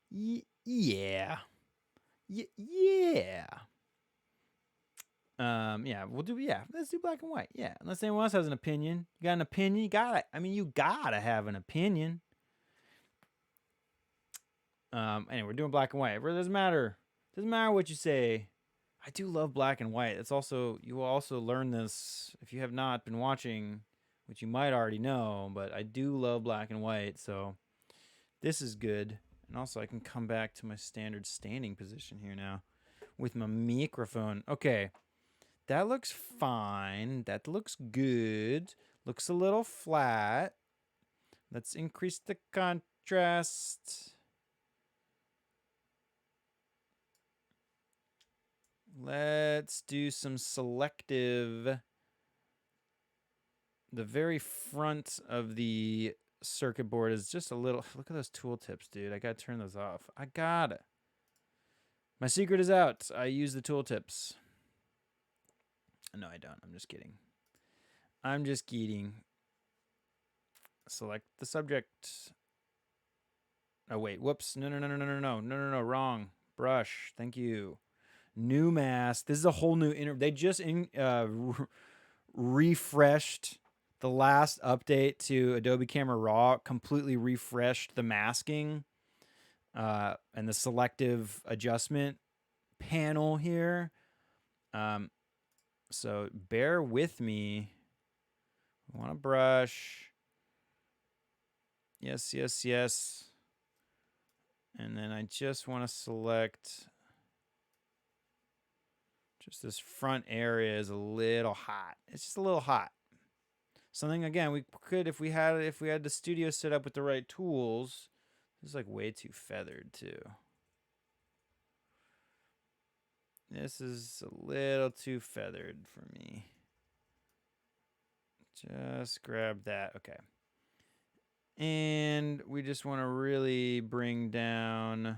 Yeah. Yeah. Yeah, we'll do, yeah, let's do black and white. Yeah. Unless anyone else has an opinion. You got an opinion? You gotta have an opinion. Anyway, we're doing black and white. It doesn't matter. Doesn't matter what you say. I do love black and white. It's also, you will also learn this if you have not been watching, which you might already know, but I do love black and white, so this is good. And also I can come back to my standard standing position here now with my microphone. Okay. That looks fine. That looks good. Looks a little flat. Let's increase the contrast. Let's do some selective. The very front of the circuit board is just a little. Look at those tooltips, dude. I gotta turn those off. I gotta. My secret is out. I use the tooltips. No, I don't. I'm just kidding. I'm just kidding. Select the subject. Oh, wait. Whoops. No. Wrong. Brush. Thank you. New mask. This is a whole new they just refreshed the last update to Adobe Camera Raw, completely refreshed the masking and the selective adjustment panel here. So bear with me. I want to brush. Yes. And then I just want to select. Just this front area is a little hot. It's just a little hot. Something, again, we could, if we had the studio set up with the right tools. This is like way too feathered too. This is a little too feathered for me. Just grab that. Okay. And we just want to really bring down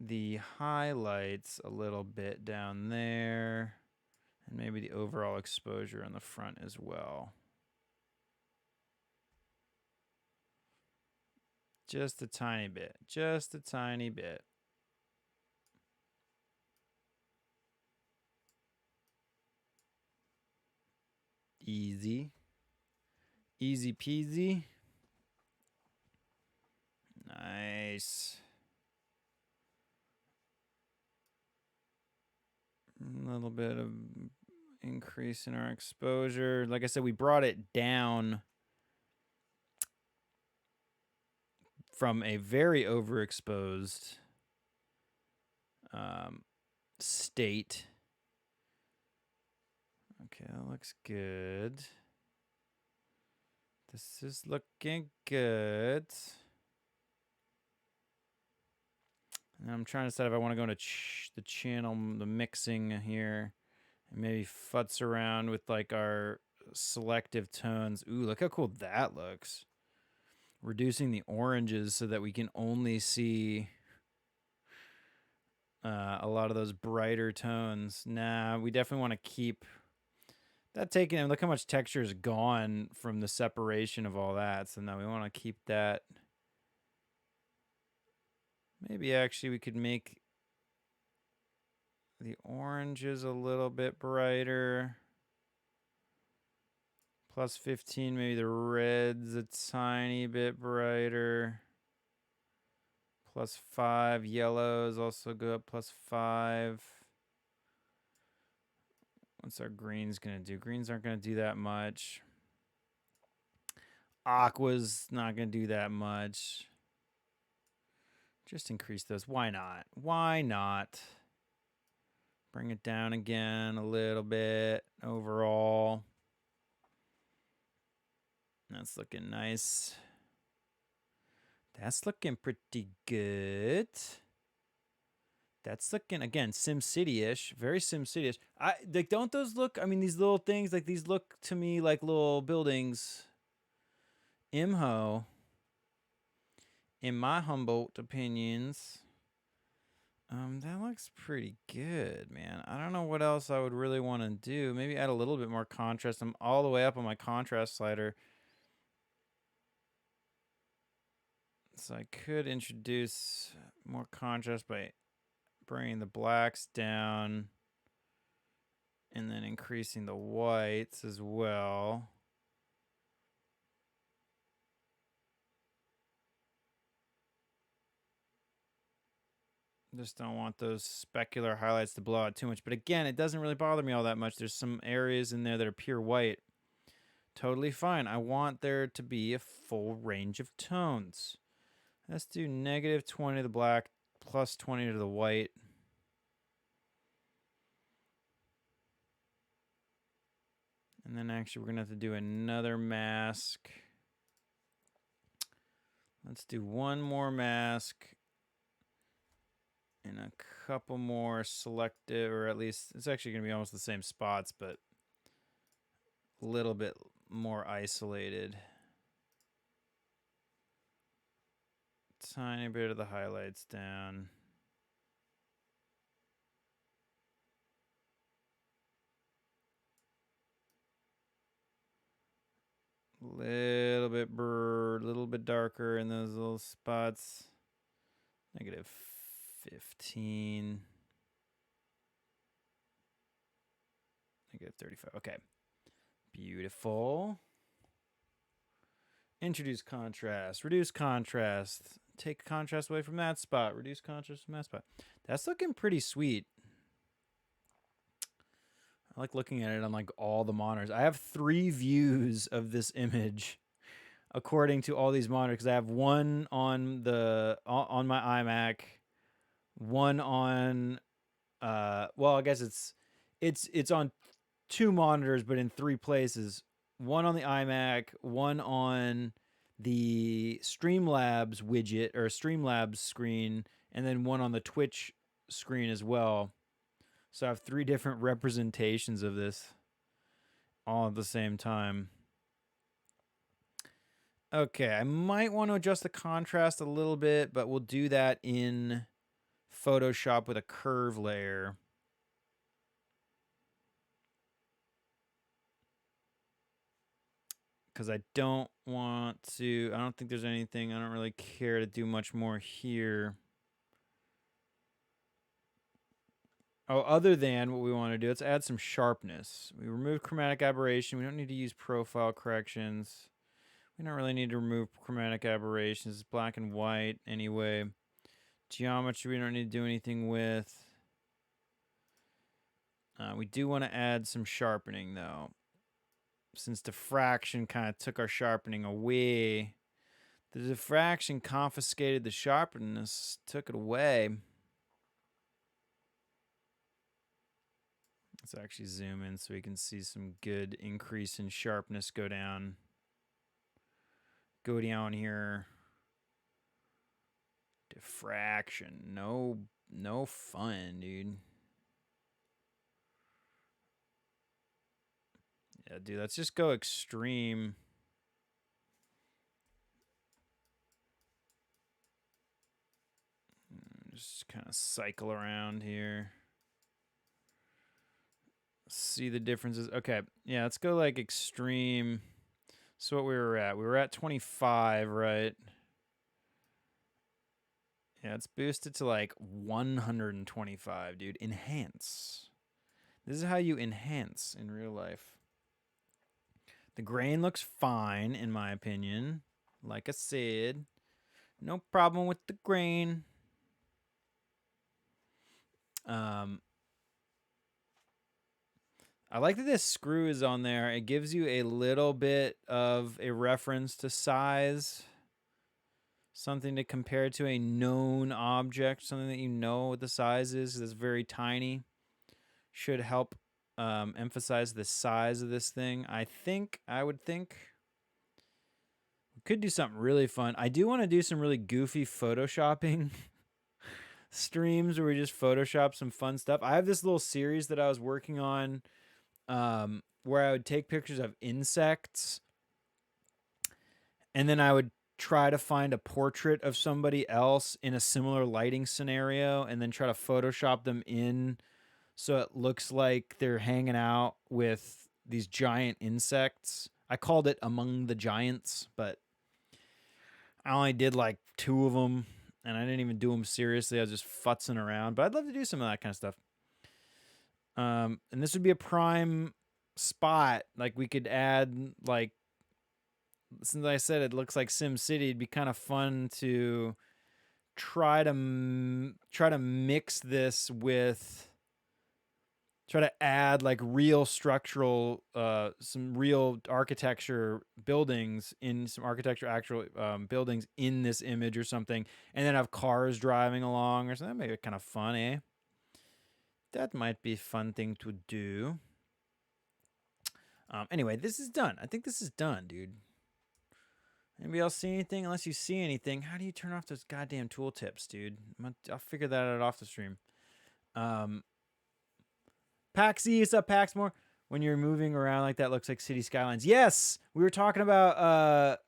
the highlights a little bit down there. And maybe the overall exposure on the front as well. Just a tiny bit. Just a tiny bit. Easy. Easy peasy. Nice. A little bit of increase in our exposure. Like I said, we brought it down from a very overexposed state. Okay, that looks good. This is looking good. And I'm trying to decide if I want to go into the channel, the mixing here, and maybe futz around with like our selective tones. Ooh, look how cool that looks. Reducing the oranges so that we can only see a lot of those brighter tones. Nah, we definitely want to keep that taken. And look how much texture is gone from the separation of all that. So now we want to keep that. Maybe actually we could make the oranges a little bit brighter. Plus 15, maybe the red's a tiny bit brighter. Plus 5, yellows also go up plus 5. What's our greens gonna do? Greens aren't gonna do that much. Aqua's not gonna do that much. Just increase those. Why not? Why not? Bring it down again a little bit overall. That's looking nice. That's looking pretty good. That's looking, again, SimCity-ish. Very SimCity-ish. Like, don't those look, I mean, these little things, like, these look to me like little buildings. Imho, in my humble opinions, That looks pretty good, man. I don't know what else I would really want to do. Maybe add a little bit more contrast. I'm all the way up on my contrast slider. So I could introduce more contrast by bringing the blacks down and then increasing the whites as well. Just don't want those specular highlights to blow out too much. But again, it doesn't really bother me all that much. There's some areas in there that are pure white. Totally fine. I want there to be a full range of tones. Let's do -20 to the black, +20 to the white. And then actually we're going to have to do another mask. Let's do one more mask. And a couple more selective, or at least it's actually going to be almost the same spots, but a little bit more isolated. Tiny bit of the highlights down. Little bit darker in those little spots. -15. -35. Okay. Beautiful. Introduce contrast. Reduce contrast. Take contrast away from that spot. Reduce contrast from that spot. That's looking pretty sweet. I like looking at it on like all the monitors. I have 3 views of this image according to all these monitors, because I have one on my iMac, one on well, I guess it's on 2 monitors but in 3 places. One on the iMac, one on the Streamlabs widget or Streamlabs screen, and then one on the Twitch screen as well. So I have 3 different representations of this all at the same time. Okay, I might want to adjust the contrast a little bit, but we'll do that in Photoshop with a curve layer. Because I don't think there's anything, I don't really care to do much more here. Oh, other than what we want to do, let's add some sharpness. We remove chromatic aberration. We don't need to use profile corrections. We don't really need to remove chromatic aberrations. It's black and white anyway. Geometry we don't need to do anything with. We do want to add some sharpening though. Since diffraction kind of took our sharpening away. The diffraction confiscated the sharpness, took it away. Let's actually zoom in so we can see some good increase in sharpness go down. Go down here. Diffraction. No fun, dude. Yeah, dude, let's just go extreme. Just kind of cycle around here. See the differences. Okay, yeah, let's go like extreme. So what we were at 25, right? Yeah, let's boost it to like 125, dude. Enhance. This is how you enhance in real life. The grain looks fine, in my opinion. Like I said, no problem with the grain. I like that this screw is on there. It gives you a little bit of a reference to size. Something to compare to a known object. Something that you know what the size is. That's very tiny. Should help emphasize the size of this thing. I would think. We could do something really fun. I do want to do some really goofy photoshopping streams where we just Photoshop some fun stuff. I have this little series that I was working on where I would take pictures of insects and then I would try to find a portrait of somebody else in a similar lighting scenario and then try to Photoshop them in so it looks like they're hanging out with these giant insects. I called it Among the Giants, but I only did like 2 of them, and I didn't even do them seriously. I was just futzing around, but I'd love to do some of that kind of stuff. And this would be a prime spot. Like we could add, like, since I said it looks like Sim City, it'd be kind of fun to try to mix this with, try to add like real structural, some real architecture buildings in some architecture actual buildings in this image or something, and then have cars driving along or something. That might be kind of fun, eh? That might be a fun thing to do. Anyway, this is done. I think this is done, dude. Anybody else see anything? Unless you see anything, how do you turn off those goddamn tooltips, dude? I'll figure that out off the stream. Paxy, what's up, Paxmore? When you're moving around like that, looks like city skylines. Yes, we were talking about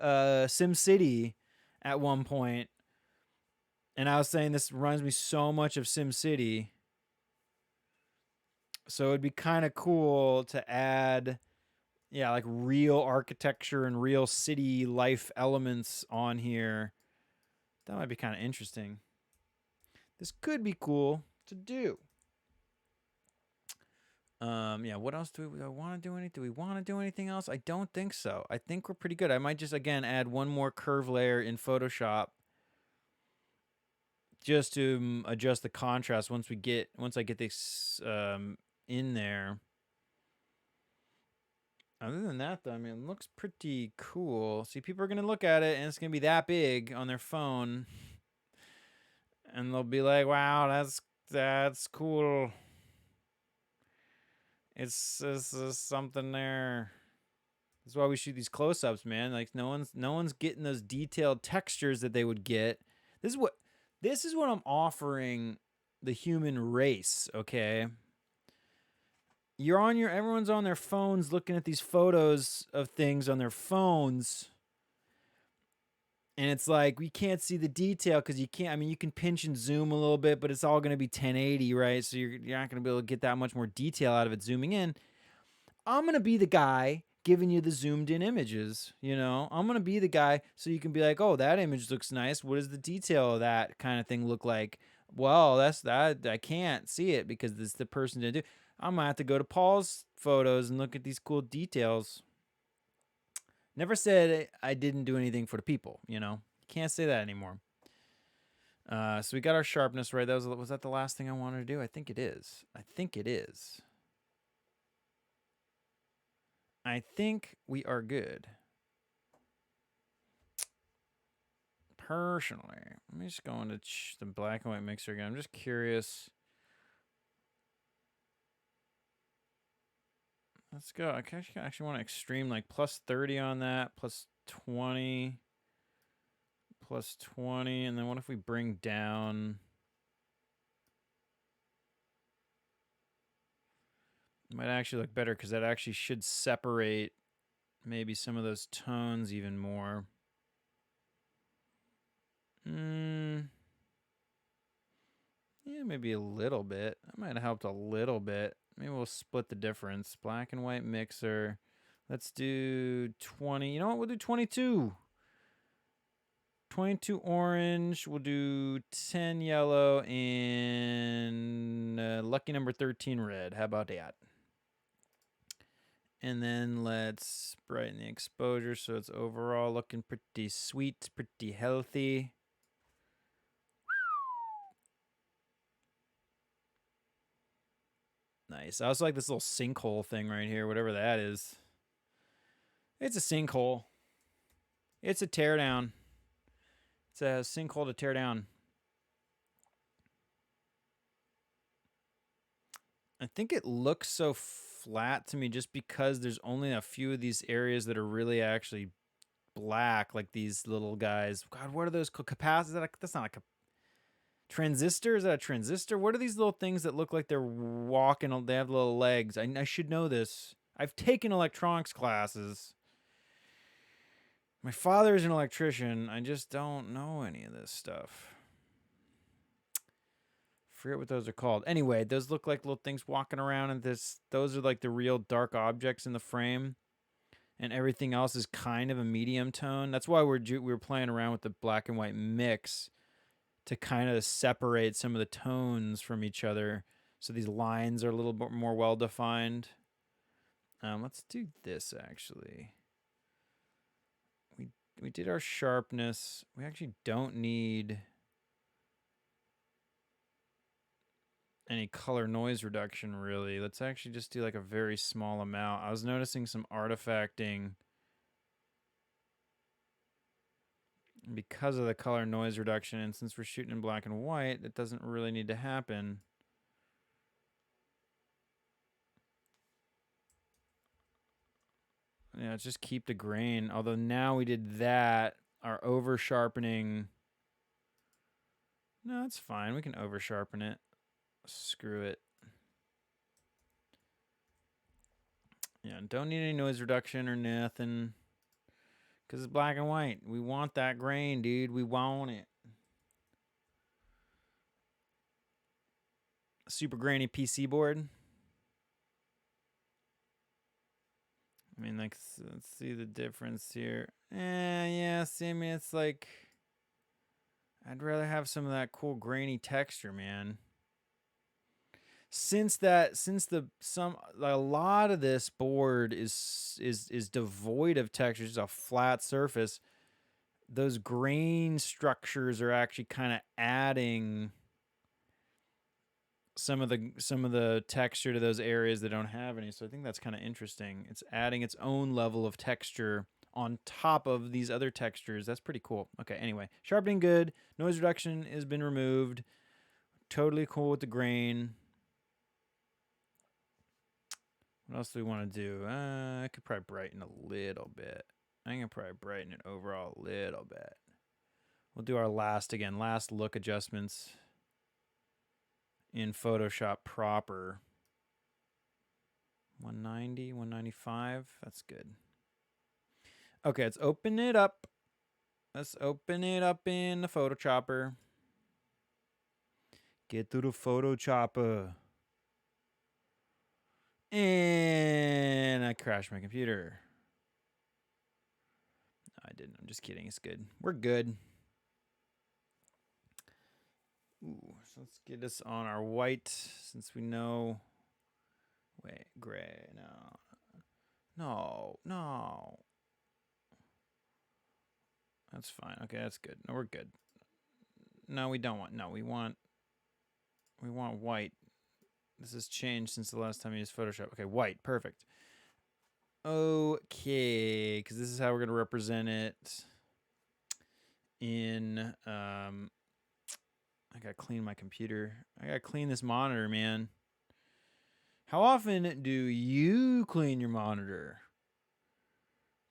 Sim City at one point, and I was saying this reminds me so much of Sim City. So it'd be kind of cool to add, yeah, like real architecture and real city life elements on here. That might be kind of interesting. This could be cool to do. Yeah, what else do I want to do? Do we want to do anything else? I don't think so. I think we're pretty good. I might just, again, add one more curve layer in Photoshop just to adjust the contrast once I get this in there. Other than that, though, I mean, it looks pretty cool. See, people are going to look at it, and it's going to be that big on their phone. And they'll be like, wow, that's cool. It's something there. That's why we shoot these close-ups, man. Like no one's getting those detailed textures that they would get. This is what I'm offering the human race, okay? Everyone's on their phones looking at these photos of things on their phones. And it's like, we can't see the detail because you can't. I mean, you can pinch and zoom a little bit, but it's all going to be 1080, right? So you're not going to be able to get that much more detail out of it zooming in. I'm going to be the guy giving you the zoomed in images, you know? I'm going to be the guy so you can be like, oh, that image looks nice. What does the detail of that kind of thing look like? Well, that's that. I can't see it because this the person didn't do. I'm going to have to go to Paul's photos and look at these cool details. Never said I didn't do anything for the people, you know? Can't say that anymore. So we got our sharpness right. Was that the last thing I wanted to do? I think it is. I think we are good. Personally, let me just go into the black and white mixer again. I'm just curious. Let's go. I actually want to extreme, like plus 30 on that, plus 20, plus 20, and then what if we bring down? It might actually look better because that actually should separate maybe some of those tones even more. Yeah, maybe a little bit. That might have helped a little bit. Maybe we'll split the difference. Black and white mixer. Let's do 20. You know what? We'll do 22. 22 orange. We'll do 10 yellow and lucky number 13 red. How about that? And then let's brighten the exposure so it's overall looking pretty sweet, pretty healthy. Nice. I also like this little sinkhole thing right here, whatever that is. It's a sinkhole. It's a teardown. It's a sinkhole to tear down. I think it looks so flat to me just because there's only a few of these areas that are really actually black, like these little guys. God, what are those capacitors? That's not a transistor. Is that a transistor? What are these little things that look like they're walking? They have little legs. I should know this. I've taken electronics classes. My father's an electrician. I just don't know any of this stuff. Forget what those are called. Anyway, those look like little things walking around, and those are like the real dark objects in the frame, and everything else is kind of a medium tone. That's why we're playing around with the black and white mix to kind of separate some of the tones from each other, so these lines are a little bit more well defined. Let's do this actually. We did our sharpness. We actually don't need any color noise reduction really. Let's actually just do like a very small amount. I was noticing some artifacting because of the color noise reduction, and since we're shooting in black and white, it doesn't really need to happen. Yeah, just keep the grain. Although now we did that, our over sharpening. No, it's fine. We can over sharpen it. Screw it. Yeah, don't need any noise reduction or nothing. Because it's black and white. We want that grain, dude. We want it. Super grainy PC board. I mean, like, let's see the difference here. Yeah, see, I mean, it's like, I'd rather have some of that cool grainy texture, man. A lot of this board is devoid of texture, it's a flat surface. Those grain structures are actually kind of adding some of the texture to those areas that don't have any. So I think that's kind of interesting. It's adding its own level of texture on top of these other textures. That's pretty cool. Okay, anyway, sharpening good. Noise reduction has been removed. Totally cool with the grain. What else do we want to do? I could probably brighten a little bit. I can probably brighten it overall a little bit. We'll do our last look adjustments in Photoshop proper. 190, 195. That's good. Okay, let's open it up. Let's open it up in the Photo Chopper. Get to the Photo Chopper. And I crashed my computer. No, I didn't. I'm just kidding. It's good. We're good. Ooh, so let's get us on our white since we know. Wait, gray. No. That's fine. Okay, that's good. No, we're good. No, we don't want. No, we want white. This has changed since the last time I used Photoshop. Okay, white. Perfect. Okay, because this is how we're going to represent it in... I got to clean my computer. I got to clean this monitor, man. How often do you clean your monitor?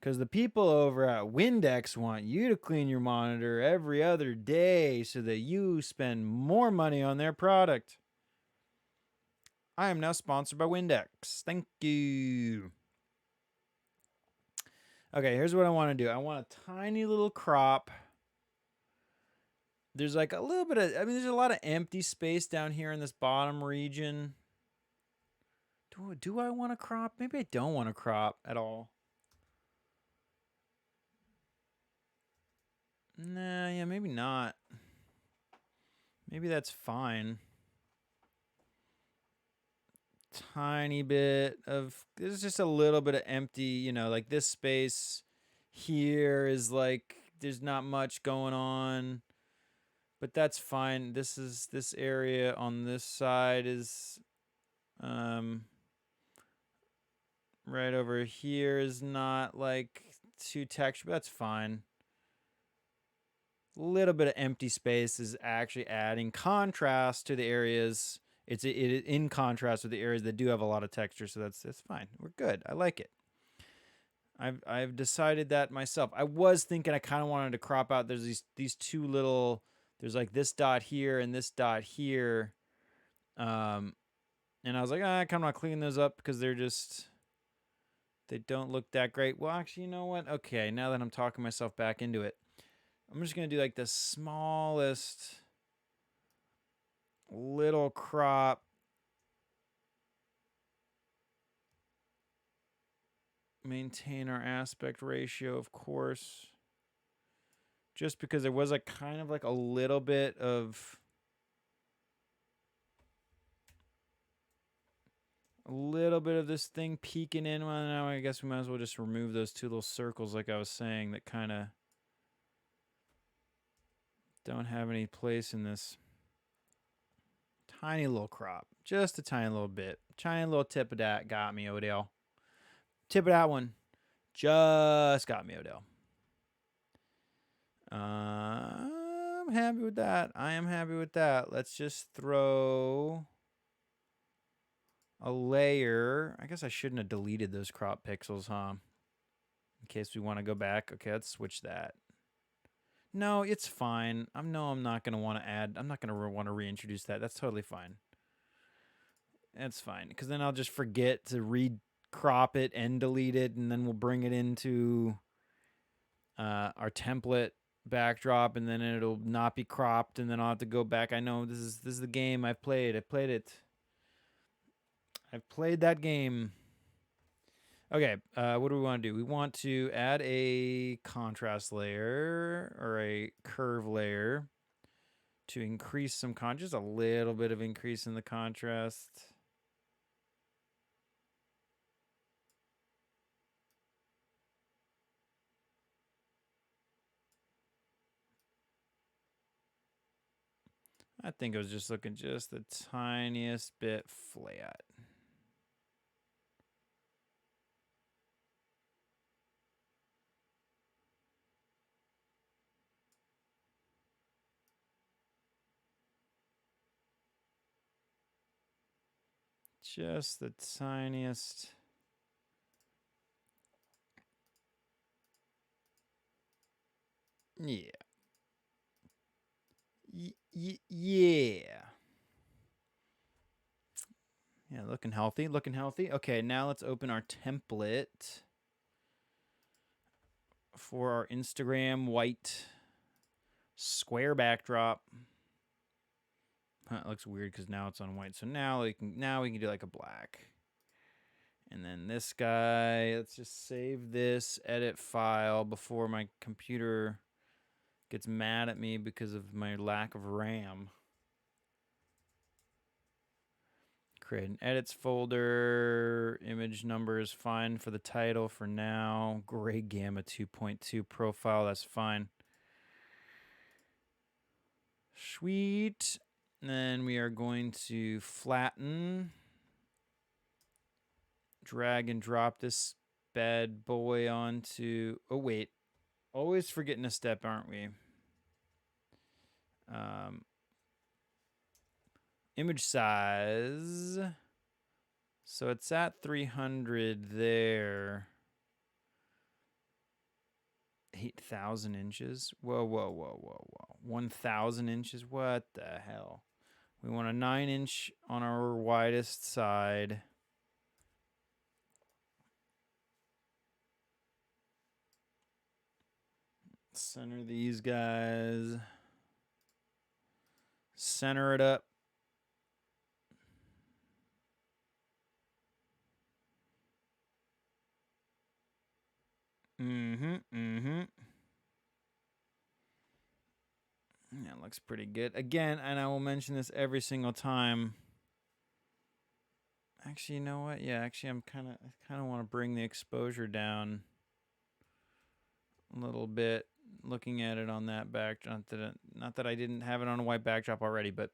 Because the people over at Windex want you to clean your monitor every other day so that you spend more money on their product. I am now sponsored by Windex. Thank you. Okay, here's what I want to do. I want a tiny little crop. There's like a little bit of, there's a lot of empty space down here in this bottom region. Do I want to crop? Maybe I don't want to crop at all. Nah, yeah, maybe not. Maybe that's fine. Tiny bit of, there's just a little bit of empty, like this space here is like, there's not much going on, but that's fine. This area on this side is, right over here is not like too textured, but that's fine. A little bit of empty space is actually adding contrast to the areas. It in contrast with the areas that do have a lot of texture, so that's fine. We're good. I like it. I've decided that myself. I was thinking I kind of wanted to crop out. There's these two little. There's like this dot here and this dot here, and I was like, I kind of want to clean those up because they're just They don't look that great. Well, actually, you know what? Okay, now that I'm talking myself back into it, I'm just going to do like the smallest little crop. Maintain our aspect ratio, of course. Just because there was like kind of like a little bit of this thing peeking in. Well, now I guess we might as well just remove those two little circles like I was saying that kind of don't have any place in this tiny little crop. Just a tiny little bit. Tiny little tip of that got me, Odell. Tip of that one just got me, Odell. I'm happy with that. I am happy with that. Let's just throw a layer. I guess I shouldn't have deleted those crop pixels, huh? In case we want to go back. Okay, let's switch that. No, it's fine. I'm not going to want to add. I'm not going to want to reintroduce that. That's totally fine. That's fine. Because then I'll just forget to recrop it and delete it. And then we'll bring it into our template backdrop. And then it'll not be cropped. And then I'll have to go back. I know this is the game I've played. I played it. I've played that game. Okay, what do we want to do? We want to add a contrast layer or a curve layer to increase some just a little bit of increase in the contrast. I think I was just looking just the tiniest bit flat. Just the tiniest. Yeah. Yeah. Yeah, looking healthy, looking healthy. Okay, now let's open our template for our Instagram white square backdrop. It looks weird because now it's on white. So now we can do like a black. And then this guy, let's just save this edit file before my computer gets mad at me because of my lack of RAM. Create an edits folder. Image number is fine for the title for now. Gray Gamma 2.2 profile, that's fine. Sweet. And then we are going to flatten. Drag and drop this bad boy onto. Oh, wait. Always forgetting a step, aren't we? Image size. So it's at 300 there. 8,000 inches. Whoa, whoa, whoa, whoa, whoa. 1,000 inches. What the hell? We want a 9-inch on our widest side. Center these guys. Center it up. Yeah, it looks pretty good. Again, and I will mention this every single time. Actually, you know what? Yeah, actually, I kind of want to bring the exposure down a little bit. Looking at it on that backdrop, not that I didn't have it on a white backdrop already, but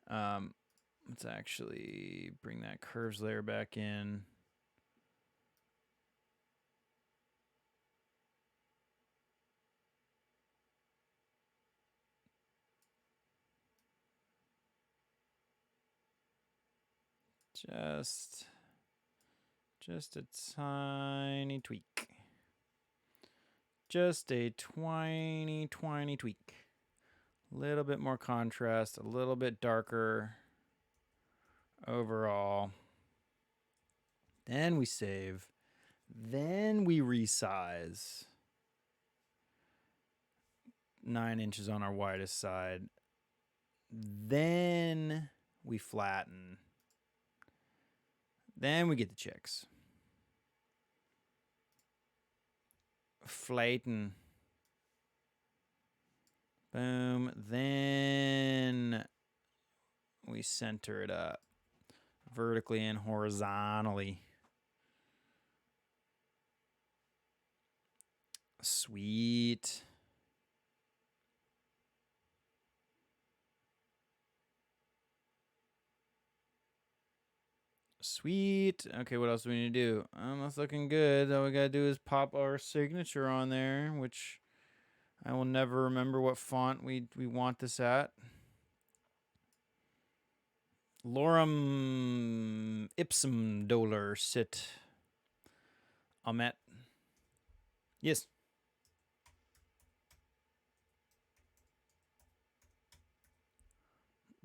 let's actually bring that curves layer back in. Just a tiny tweak. Just a tiny tweak. A little bit more contrast, a little bit darker overall. Then we save. Then we resize 9 inches on our widest side. Then we flatten. Then we get the chicks. Flatten. Boom. Then we center it up vertically and horizontally. Sweet. Sweet. Okay, what else do we need to do? That's looking good. All we gotta do is pop our signature on there, which I will never remember what font we want this at. Lorem ipsum dolor sit. Amet. Yes.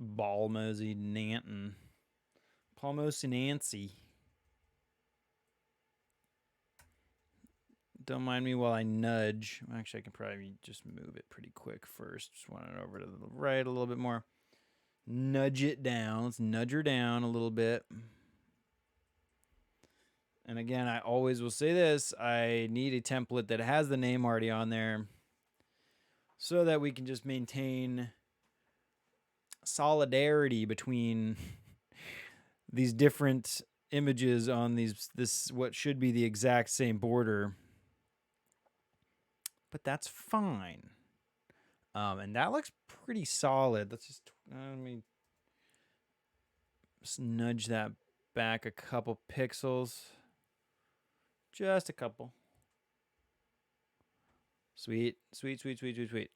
Balmosy Nanton. Palmosy Nancy. Don't mind me while I nudge. Actually, I can probably just move it pretty quick first. Just want it over to the right a little bit more. Nudge it down. Let's nudge her down a little bit. And again, I always will say this. I need a template that has the name already on there so that we can just maintain solidarity between these different images on this what should be the exact same border. But that's fine. And that looks pretty solid. Let's just let me just nudge that back a couple pixels. Just a couple. Sweet, sweet, sweet, sweet, sweet, sweet.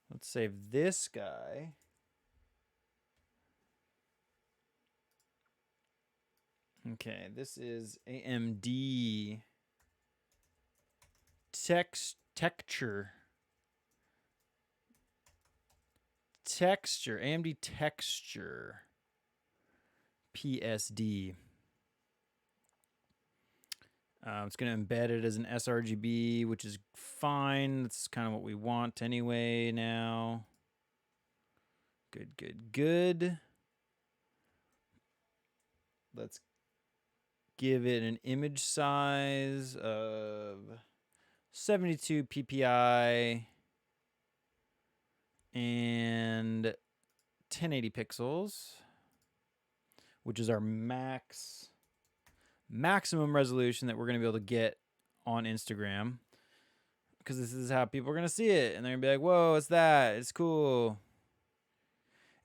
Let's save this guy. Okay, this is AMD texture. AMD texture. PSD. It's going to embed it as an sRGB, which is fine. That's kind of what we want anyway now. Good, good, good. Let's give it an image size of 72 ppi and 1080 pixels, which is our maximum resolution that we're going to be able to get on Instagram, because this is how people are going to see it, and they're going to be like, whoa, what's that? It's cool.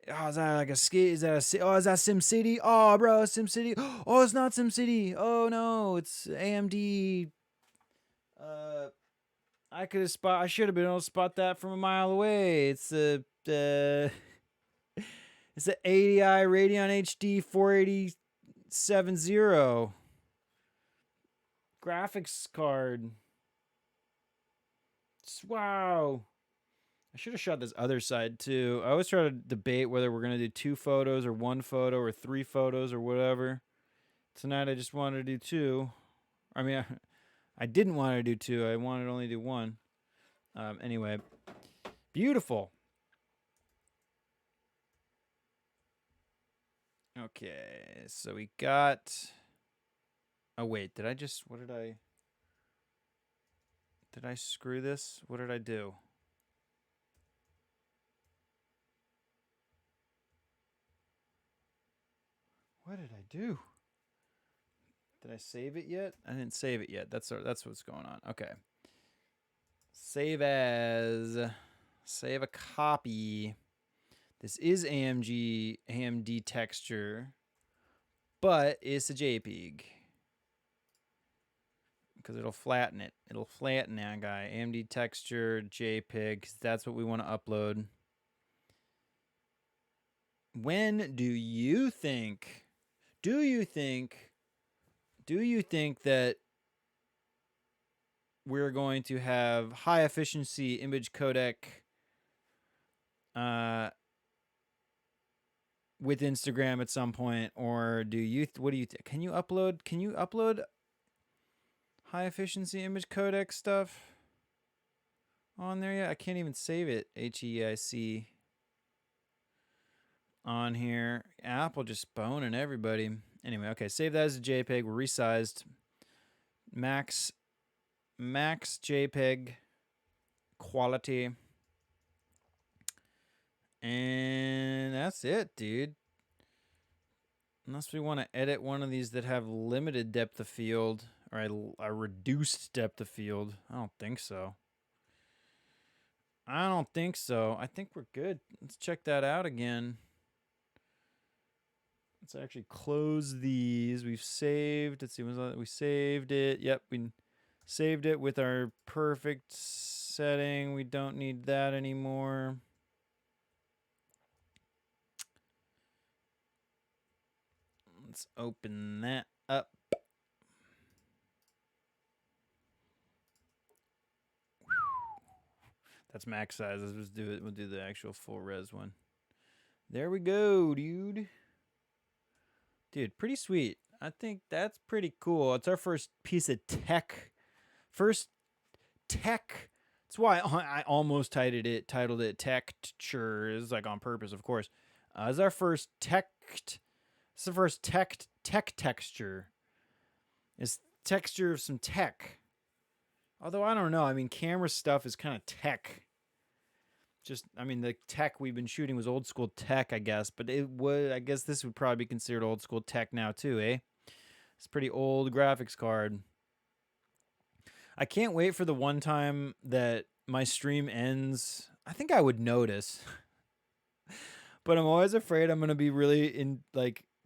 Oh, is that like a ski? Is that SimCity? Oh, bro, SimCity. Oh, it's not SimCity. Oh no, it's AMD. I should have been able to spot that from a mile away. It's the it's the ATI Radeon HD 4870 graphics card. Wow. I should have shot this other side too. I always try to debate whether we're going to do 2 photos or 1 photo or 3 photos or whatever. Tonight I just wanted to do 2. I mean, I didn't want to do 2. I wanted to only do 1. Anyway, beautiful. Okay, so we got... Oh, wait, did I screw this? What did I do? What did I do? Did I save it yet? I didn't save it yet. That's what's going on. Okay. Save as. Save a copy. This is AMD texture, but it's a JPEG because it'll flatten it. It'll flatten that guy. AMD texture JPEG, 'cause that's what we want to upload. When do you think? Do you think that we're going to have high efficiency image codec with Instagram at some point, or do you? What do you? Can you upload? Can you upload high efficiency image codec stuff on there yet? I can't even save it. HEIC on here. Apple just boning everybody. Anyway, okay, save that as a JPEG. We're resized. Max JPEG quality. And that's it, dude. Unless we want to edit one of these that have limited depth of field or a reduced depth of field. I don't think so. I think we're good. Let's check that out again. Let's actually close these. We've saved. Let's see. We saved it. Yep, we saved it with our perfect setting. We don't need that anymore. Let's open that up. That's max size. Let's just do it. We'll do the actual full res one. There we go, dude. Dude, pretty sweet. I think that's pretty cool. It's our first piece of tech. First tech. That's why I almost titled it texture. It's like on purpose, of course. It's our first tech. It's the first tech texture. It's texture of some tech. Although I don't know. I mean, camera stuff is kind of tech. Just, I mean, the tech we've been shooting was old school tech, I guess. But I guess this would probably be considered old school tech now too, eh? It's a pretty old graphics card. I can't wait for the one time that my stream ends. I think I would notice. But I'm always afraid I'm going to be really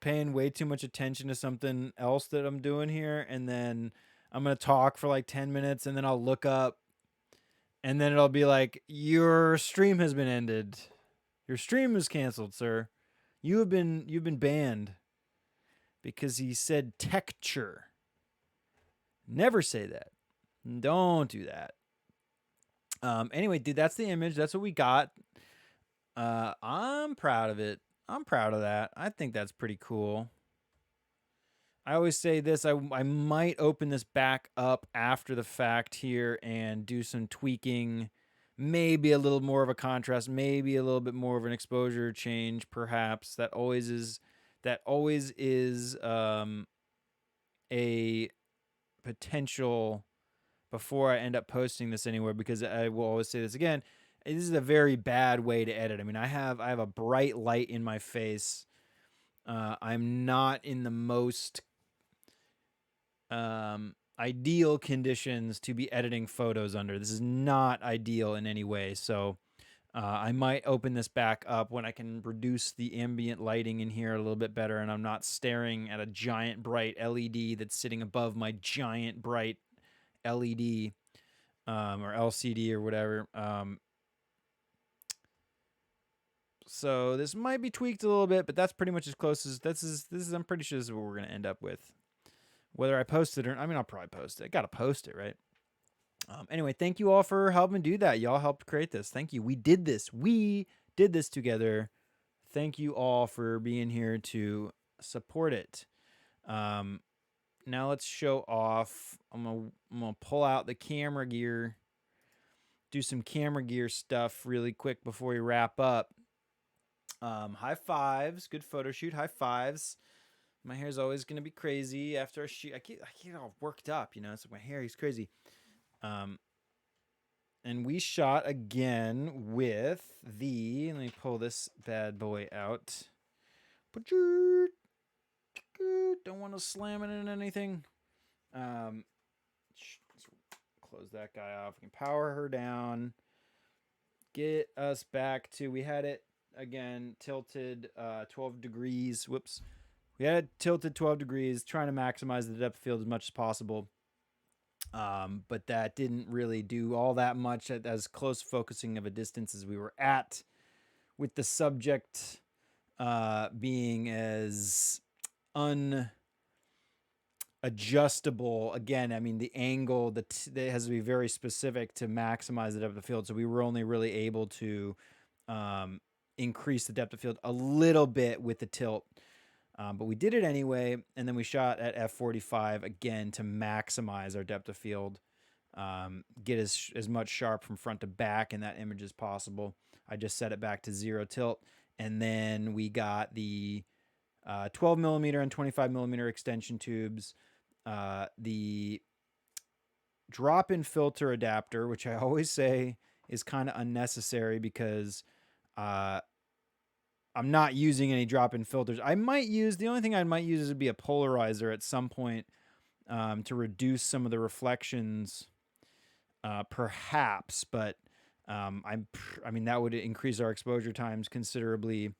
paying way too much attention to something else that I'm doing here. And then I'm going to talk for like 10 minutes and then I'll look up and then it'll be like, your stream has been ended. Your stream is canceled, sir. You've been banned because he said texture. Never say that. Don't do that. Anyway, dude, that's the image. That's what we got. I'm proud of it. I'm proud of that. I think that's pretty cool. I always say this. I might open this back up after the fact here and do some tweaking. Maybe a little more of a contrast. Maybe a little bit more of an exposure change, perhaps. That always is a potential before I end up posting this anywhere, because I will always say this again. This is a very bad way to edit. I mean, I have a bright light in my face. I'm not in the most ideal conditions to be editing photos under. This is not ideal in any way. So I might open this back up when I can reduce the ambient lighting in here a little bit better, and I'm not staring at a giant bright LED that's sitting above my giant bright LED or LCD or whatever. So this might be tweaked a little bit, but that's pretty much as close as this is. I'm pretty sure this is what we're gonna end up with. Whether I post it or, I mean, I'll probably post it. I gotta post it, right? Anyway, thank you all for helping do that. Y'all helped create this. Thank you. We did this. We did this together. Thank you all for being here to support it. Now let's show off. I'm gonna pull out the camera gear. Do some camera gear stuff really quick before we wrap up. High fives. Good photo shoot. High fives. My hair's always gonna be crazy after a shoot. I get all worked up, you know. It's like my hair is crazy. And we shot again with the. Let me pull this bad boy out. Don't want to slam it in anything. Let's close that guy off. We can power her down. Get us back to. We had it again tilted 12 degrees. Whoops. We had it tilted 12 degrees, trying to maximize the depth of field as much as possible. But that didn't really do all that much at as close focusing of a distance as we were at, with the subject being as unadjustable. Again, I mean, the angle that has to be very specific to maximize the depth of field. So we were only really able to increase the depth of field a little bit with the tilt. But we did it anyway, and then we shot at f45 again to maximize our depth of field, get as much sharp from front to back in that image as possible. I just set it back to 0 tilt, and then we got the 12 millimeter and 25 millimeter extension tubes, the drop-in filter adapter, which I always say is kind of unnecessary because I'm not using any drop-in filters. The only thing I might use would be a polarizer at some point to reduce some of the reflections, perhaps. But I mean, that would increase our exposure times considerably.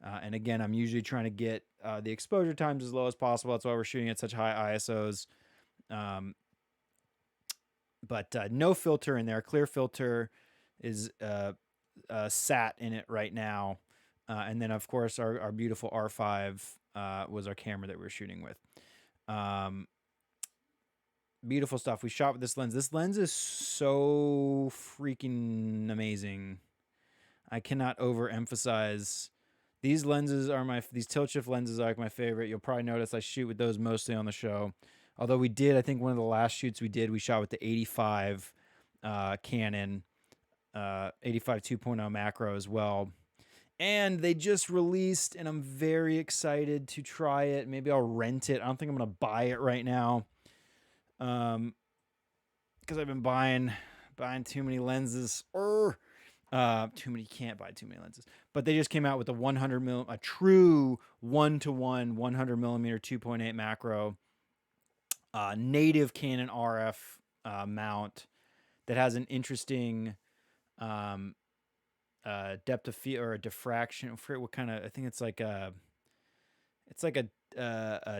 And again, I'm usually trying to get the exposure times as low as possible. That's why we're shooting at such high ISOs. But no filter in there. Clear filter is sat in it right now. And then, of course, our beautiful R5 was our camera that we were shooting with. Beautiful stuff. We shot with this lens. This lens is so freaking amazing. I cannot overemphasize. These lenses are these tilt shift lenses are like my favorite. You'll probably notice I shoot with those mostly on the show. Although we did, I think one of the last shoots we shot with the 85 Canon 85 2.0 macro as well. And they just released, and I'm very excited to try it. Maybe I'll rent it. I don't think I'm going to buy it right now. Because I've been buying too many lenses. Can't buy too many lenses. But they just came out with a true 1-to-1 100 millimeter 2.8 macro, native Canon RF mount that has an interesting depth of field or a diffraction. I forget what kind of. I think it's like a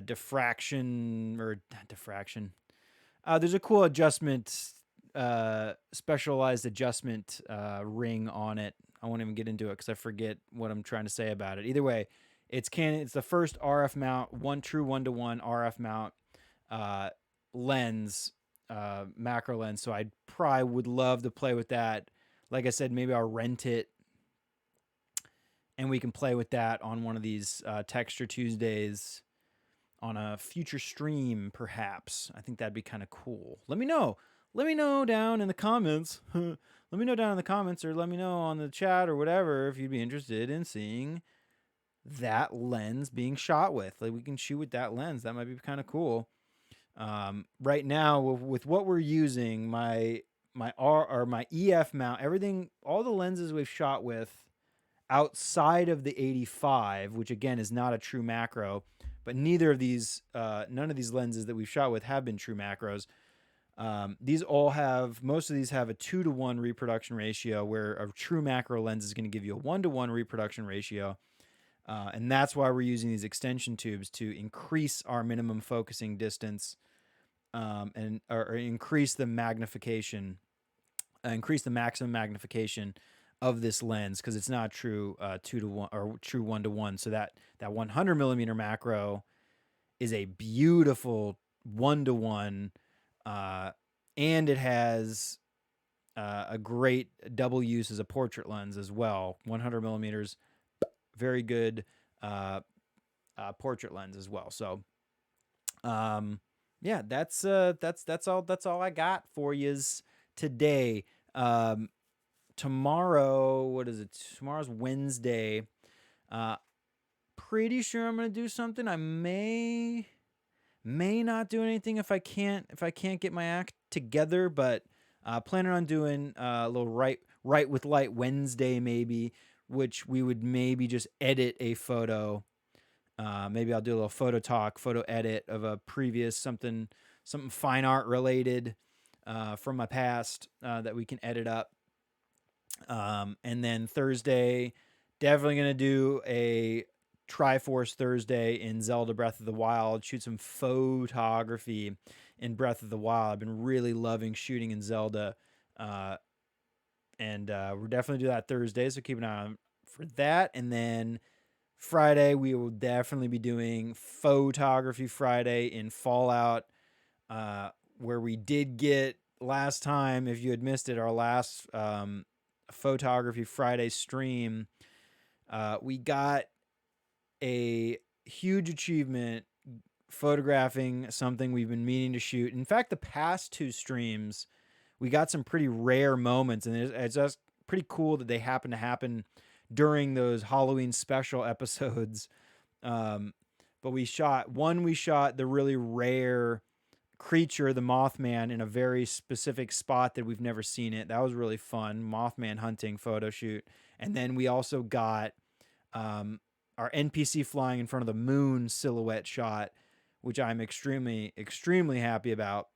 diffraction or not diffraction. There's a cool adjustment, specialized adjustment ring on it. I won't even get into it because I forget what I'm trying to say about it. Either way, it's Canon. It's the first RF mount, true 1-to-1 RF mount lens, macro lens. So I probably would love to play with that. Like I said, maybe I'll rent it and we can play with that on one of these Texture Tuesdays on a future stream, perhaps. I think that'd be kind of cool. Let me know. Let me know down in the comments. Let me know down in the comments, or let me know on the chat or whatever if you'd be interested in seeing that lens being shot with. Like, we can shoot with that lens. That might be kind of cool. Right now, with what we're using, my EF mount, everything, all the lenses we've shot with outside of the 85, which again is not a true macro, but none of these lenses that we've shot with have been true macros. Most of these have a 2-to-1 reproduction ratio, where a true macro lens is going to give you a 1-to-1 reproduction ratio. And that's why we're using these extension tubes to increase our minimum focusing distance, or increase the magnification, increase the maximum magnification of this lens, because it's not true 2-to-1 or true 1-to-1. So that 100 millimeter macro is a beautiful 1-to-1, and it has a great double use as a portrait lens as well. 100 millimeters, very good portrait lens as well. So, yeah, that's all I got for yous today. Tomorrow, what is it? Tomorrow's Wednesday. Pretty sure I'm gonna do something. I may not do anything if I can't get my act together, but planning on doing a little right with light Wednesday maybe, which we would maybe just edit a photo. Maybe I'll do a little photo edit of a previous something fine art related from my past that we can edit up. And then Thursday, definitely going to do a Triforce Thursday in Zelda Breath of the Wild, shoot some photography in Breath of the Wild. I've been really loving shooting in Zelda. And we'll definitely do that Thursday, so keep an eye on for that. And then Friday, we will definitely be doing Photography Friday in Fallout, where we did get last time, if you had missed it, our last Photography Friday stream. We got a huge achievement photographing something we've been meaning to shoot. In fact, the past 2 streams, we got some pretty rare moments, and it's just pretty cool that they happen to happen during those Halloween special episodes. But we shot the really rare creature, the Mothman, in a very specific spot that we've never seen it. That was really fun. Mothman hunting photo shoot. And then we also got our NPC flying in front of the moon silhouette shot, which I'm extremely, extremely happy about.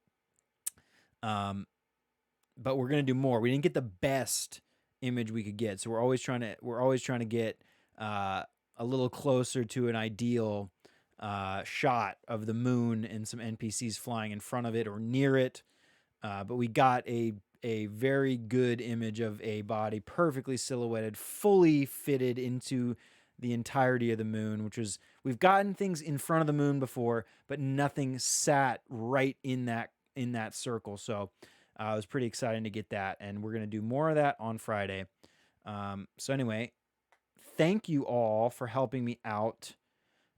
But we're gonna do more. We didn't get the best image we could get, so we're always trying to get a little closer to an ideal shot of the moon and some NPCs flying in front of it or near it. But we got a very good image of a body perfectly silhouetted, fully fitted into the entirety of the moon, which is, we've gotten things in front of the moon before, but nothing sat right in that circle. So it was pretty exciting to get that, and we're going to do more of that on Friday. So anyway, thank you all for helping me out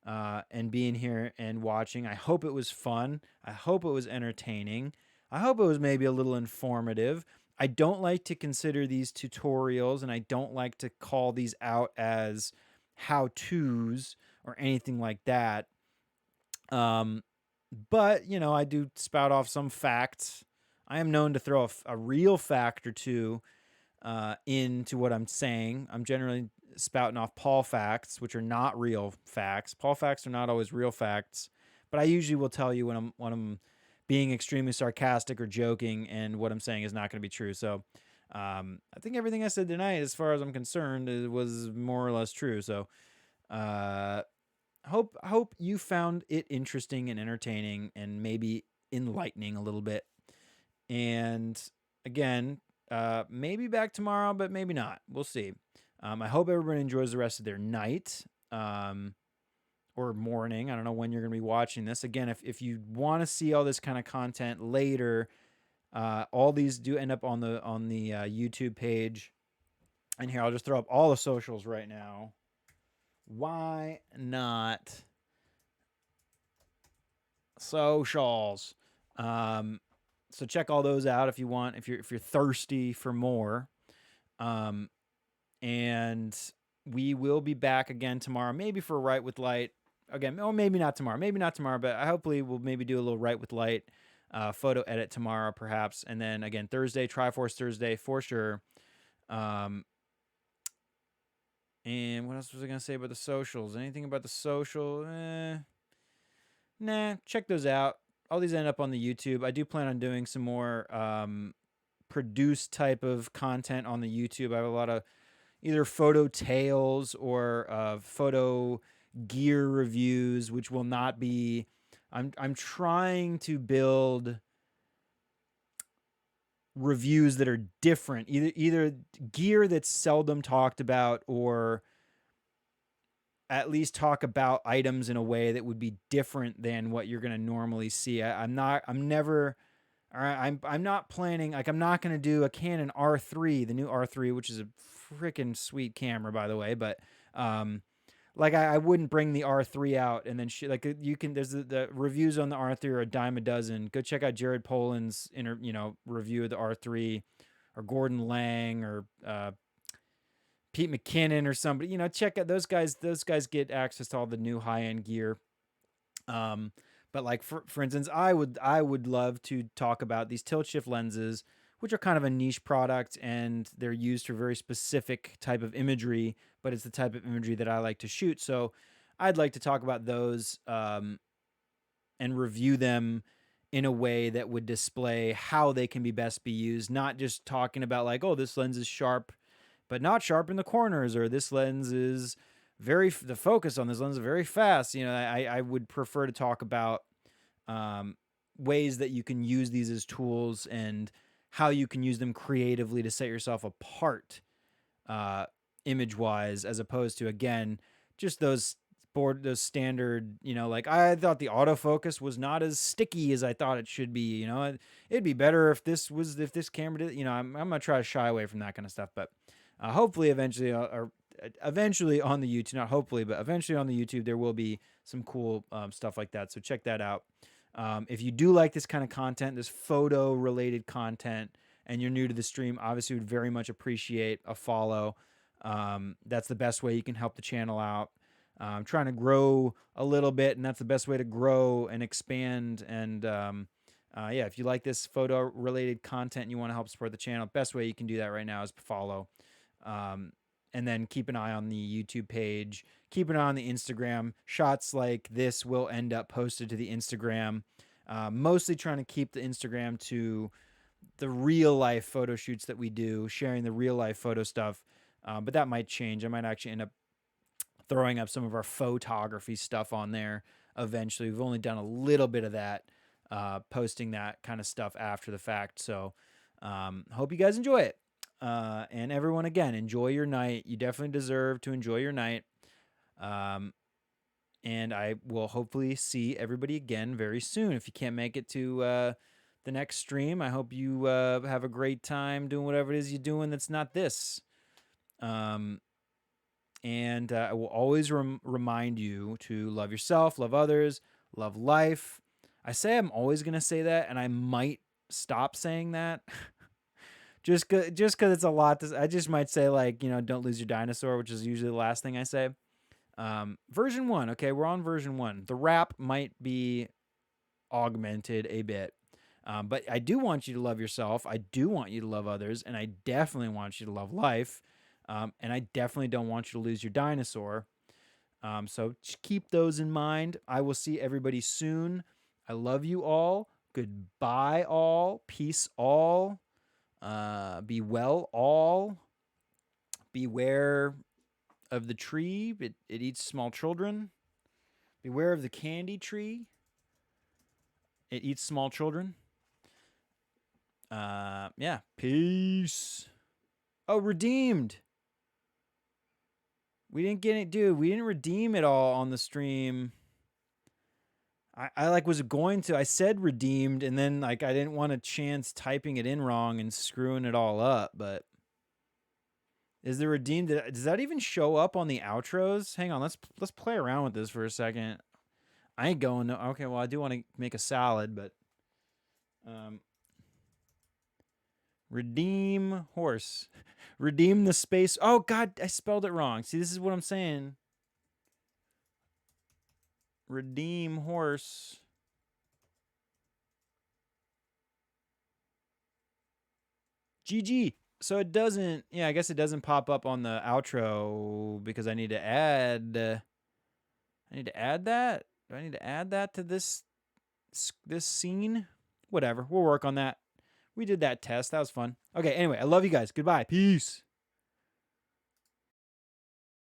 and being here and watching. I hope it was fun. I hope it was entertaining. I hope it was maybe a little informative. I don't like to consider these tutorials, and I don't like to call these out as how-tos or anything like that. But, I do spout off some facts. I am known to throw a real fact or two into what I'm saying. I'm generally spouting off Paul facts, which are not real facts. Paul facts are not always real facts, but I usually will tell you when I'm being extremely sarcastic or joking, and what I'm saying is not going to be true. So I think everything I said tonight, as far as I'm concerned, was more or less true. So hope you found it interesting and entertaining and maybe enlightening a little bit. And again, maybe back tomorrow, but maybe not. We'll see. I hope everybody enjoys the rest of their night or morning. I don't know when you're going to be watching this. Again, if you want to see all this kind of content later, all these do end up on the YouTube page. And here, I'll just throw up all the socials right now. Why not? Socials. So check all those out if you want, if you're thirsty for more. And we will be back again tomorrow, maybe for Right with Light again, or maybe not tomorrow, but hopefully we'll maybe do a little Right with Light photo edit tomorrow, perhaps. And then again, Thursday, Triforce Thursday for sure. And what else was I going to say about the socials? Anything about the social? Nah, check those out. All these end up on the YouTube. I do plan on doing some more produced type of content on the YouTube. I have a lot of either photo tales or photo gear reviews, which will not be... I'm trying to build reviews that are different, either gear that's seldom talked about, or at least talk about items in a way that would be different than what you're going to normally see. I'm not planning, like, I'm not going to do a Canon R3, the new R3, which is a freaking sweet camera, by the way, but like, I wouldn't bring the R3 out and then there's the reviews on the R3 are a dime a dozen. Go check out Jared Poland's review of the R3, or Gordon Lang, or Pete McKinnon or somebody. Check out those guys. Those guys get access to all the new high-end gear. But like for instance, I would love to talk about these tilt shift lenses, which are kind of a niche product, and they're used for very specific type of imagery, but it's the type of imagery that I like to shoot. So I'd like to talk about those and review them in a way that would display how they can be best be used, not just talking about like, oh, this lens is sharp, but not sharp in the corners, or this lens is the focus on this lens is very fast. I would prefer to talk about ways that you can use these as tools and how you can use them creatively to set yourself apart image-wise, as opposed to, again, just those standard, like, I thought the autofocus was not as sticky as I thought it should be. It'd be better if this camera did, I'm going to try to shy away from that kind of stuff, but hopefully eventually, or eventually on the YouTube, not hopefully, but eventually on the YouTube, there will be some cool stuff like that. So check that out. If you do like this kind of content, this photo related content, and you're new to the stream, obviously would very much appreciate a follow. That's the best way you can help the channel out. I'm trying to grow a little bit, and that's the best way to grow and expand. And yeah, if you like this photo related content and you want to help support the channel, best way you can do that right now is follow. And then keep an eye on the YouTube page. Keep an eye on the Instagram. Shots like this will end up posted to the Instagram. Mostly trying to keep the Instagram to the real life photo shoots that we do, sharing the real life photo stuff. But that might change. I might actually end up throwing up some of our photography stuff on there eventually. We've only done a little bit of that, posting that kind of stuff after the fact. So hope you guys enjoy it. And everyone, again, enjoy your night. You definitely deserve to enjoy your night. And I will hopefully see everybody again very soon. If you can't make it to the next stream, I hope you have a great time doing whatever it is you're doing that's not this. And I will always remind you to love yourself, love others, love life. I say I'm always going to say that, and I might stop saying that. Just cause it's a lot. I just might say, like, don't lose your dinosaur, which is usually the last thing I say. Version 1. Okay, we're on version 1. The rap might be augmented a bit. But I do want you to love yourself. I do want you to love others. And I definitely want you to love life. And I definitely don't want you to lose your dinosaur. So just keep those in mind. I will see everybody soon. I love you all. Goodbye all. Peace all. Be well all. Beware of the tree. It eats small children. Beware of the candy tree. It eats small children. Yeah. Peace. Oh, redeemed. We didn't get it, dude. We didn't redeem it all on the stream. I like was going to. I said redeemed, and then like I didn't want a chance typing it in wrong and screwing it all up. But is the redeemed? Does that even show up on the outros? Hang on, let's play around with this for a second. I ain't going. No, okay, well I do want to make a salad, but redeem horse, redeem the space. Oh God, I spelled it wrong. See, this is what I'm saying. Redeem horse. GG. So it doesn't, yeah, I guess it doesn't pop up on the outro because I need to add, that? Do I need to add that to this scene? Whatever. We'll work on that. We did that test. That was fun. Okay, anyway, I love you guys. Goodbye. Peace.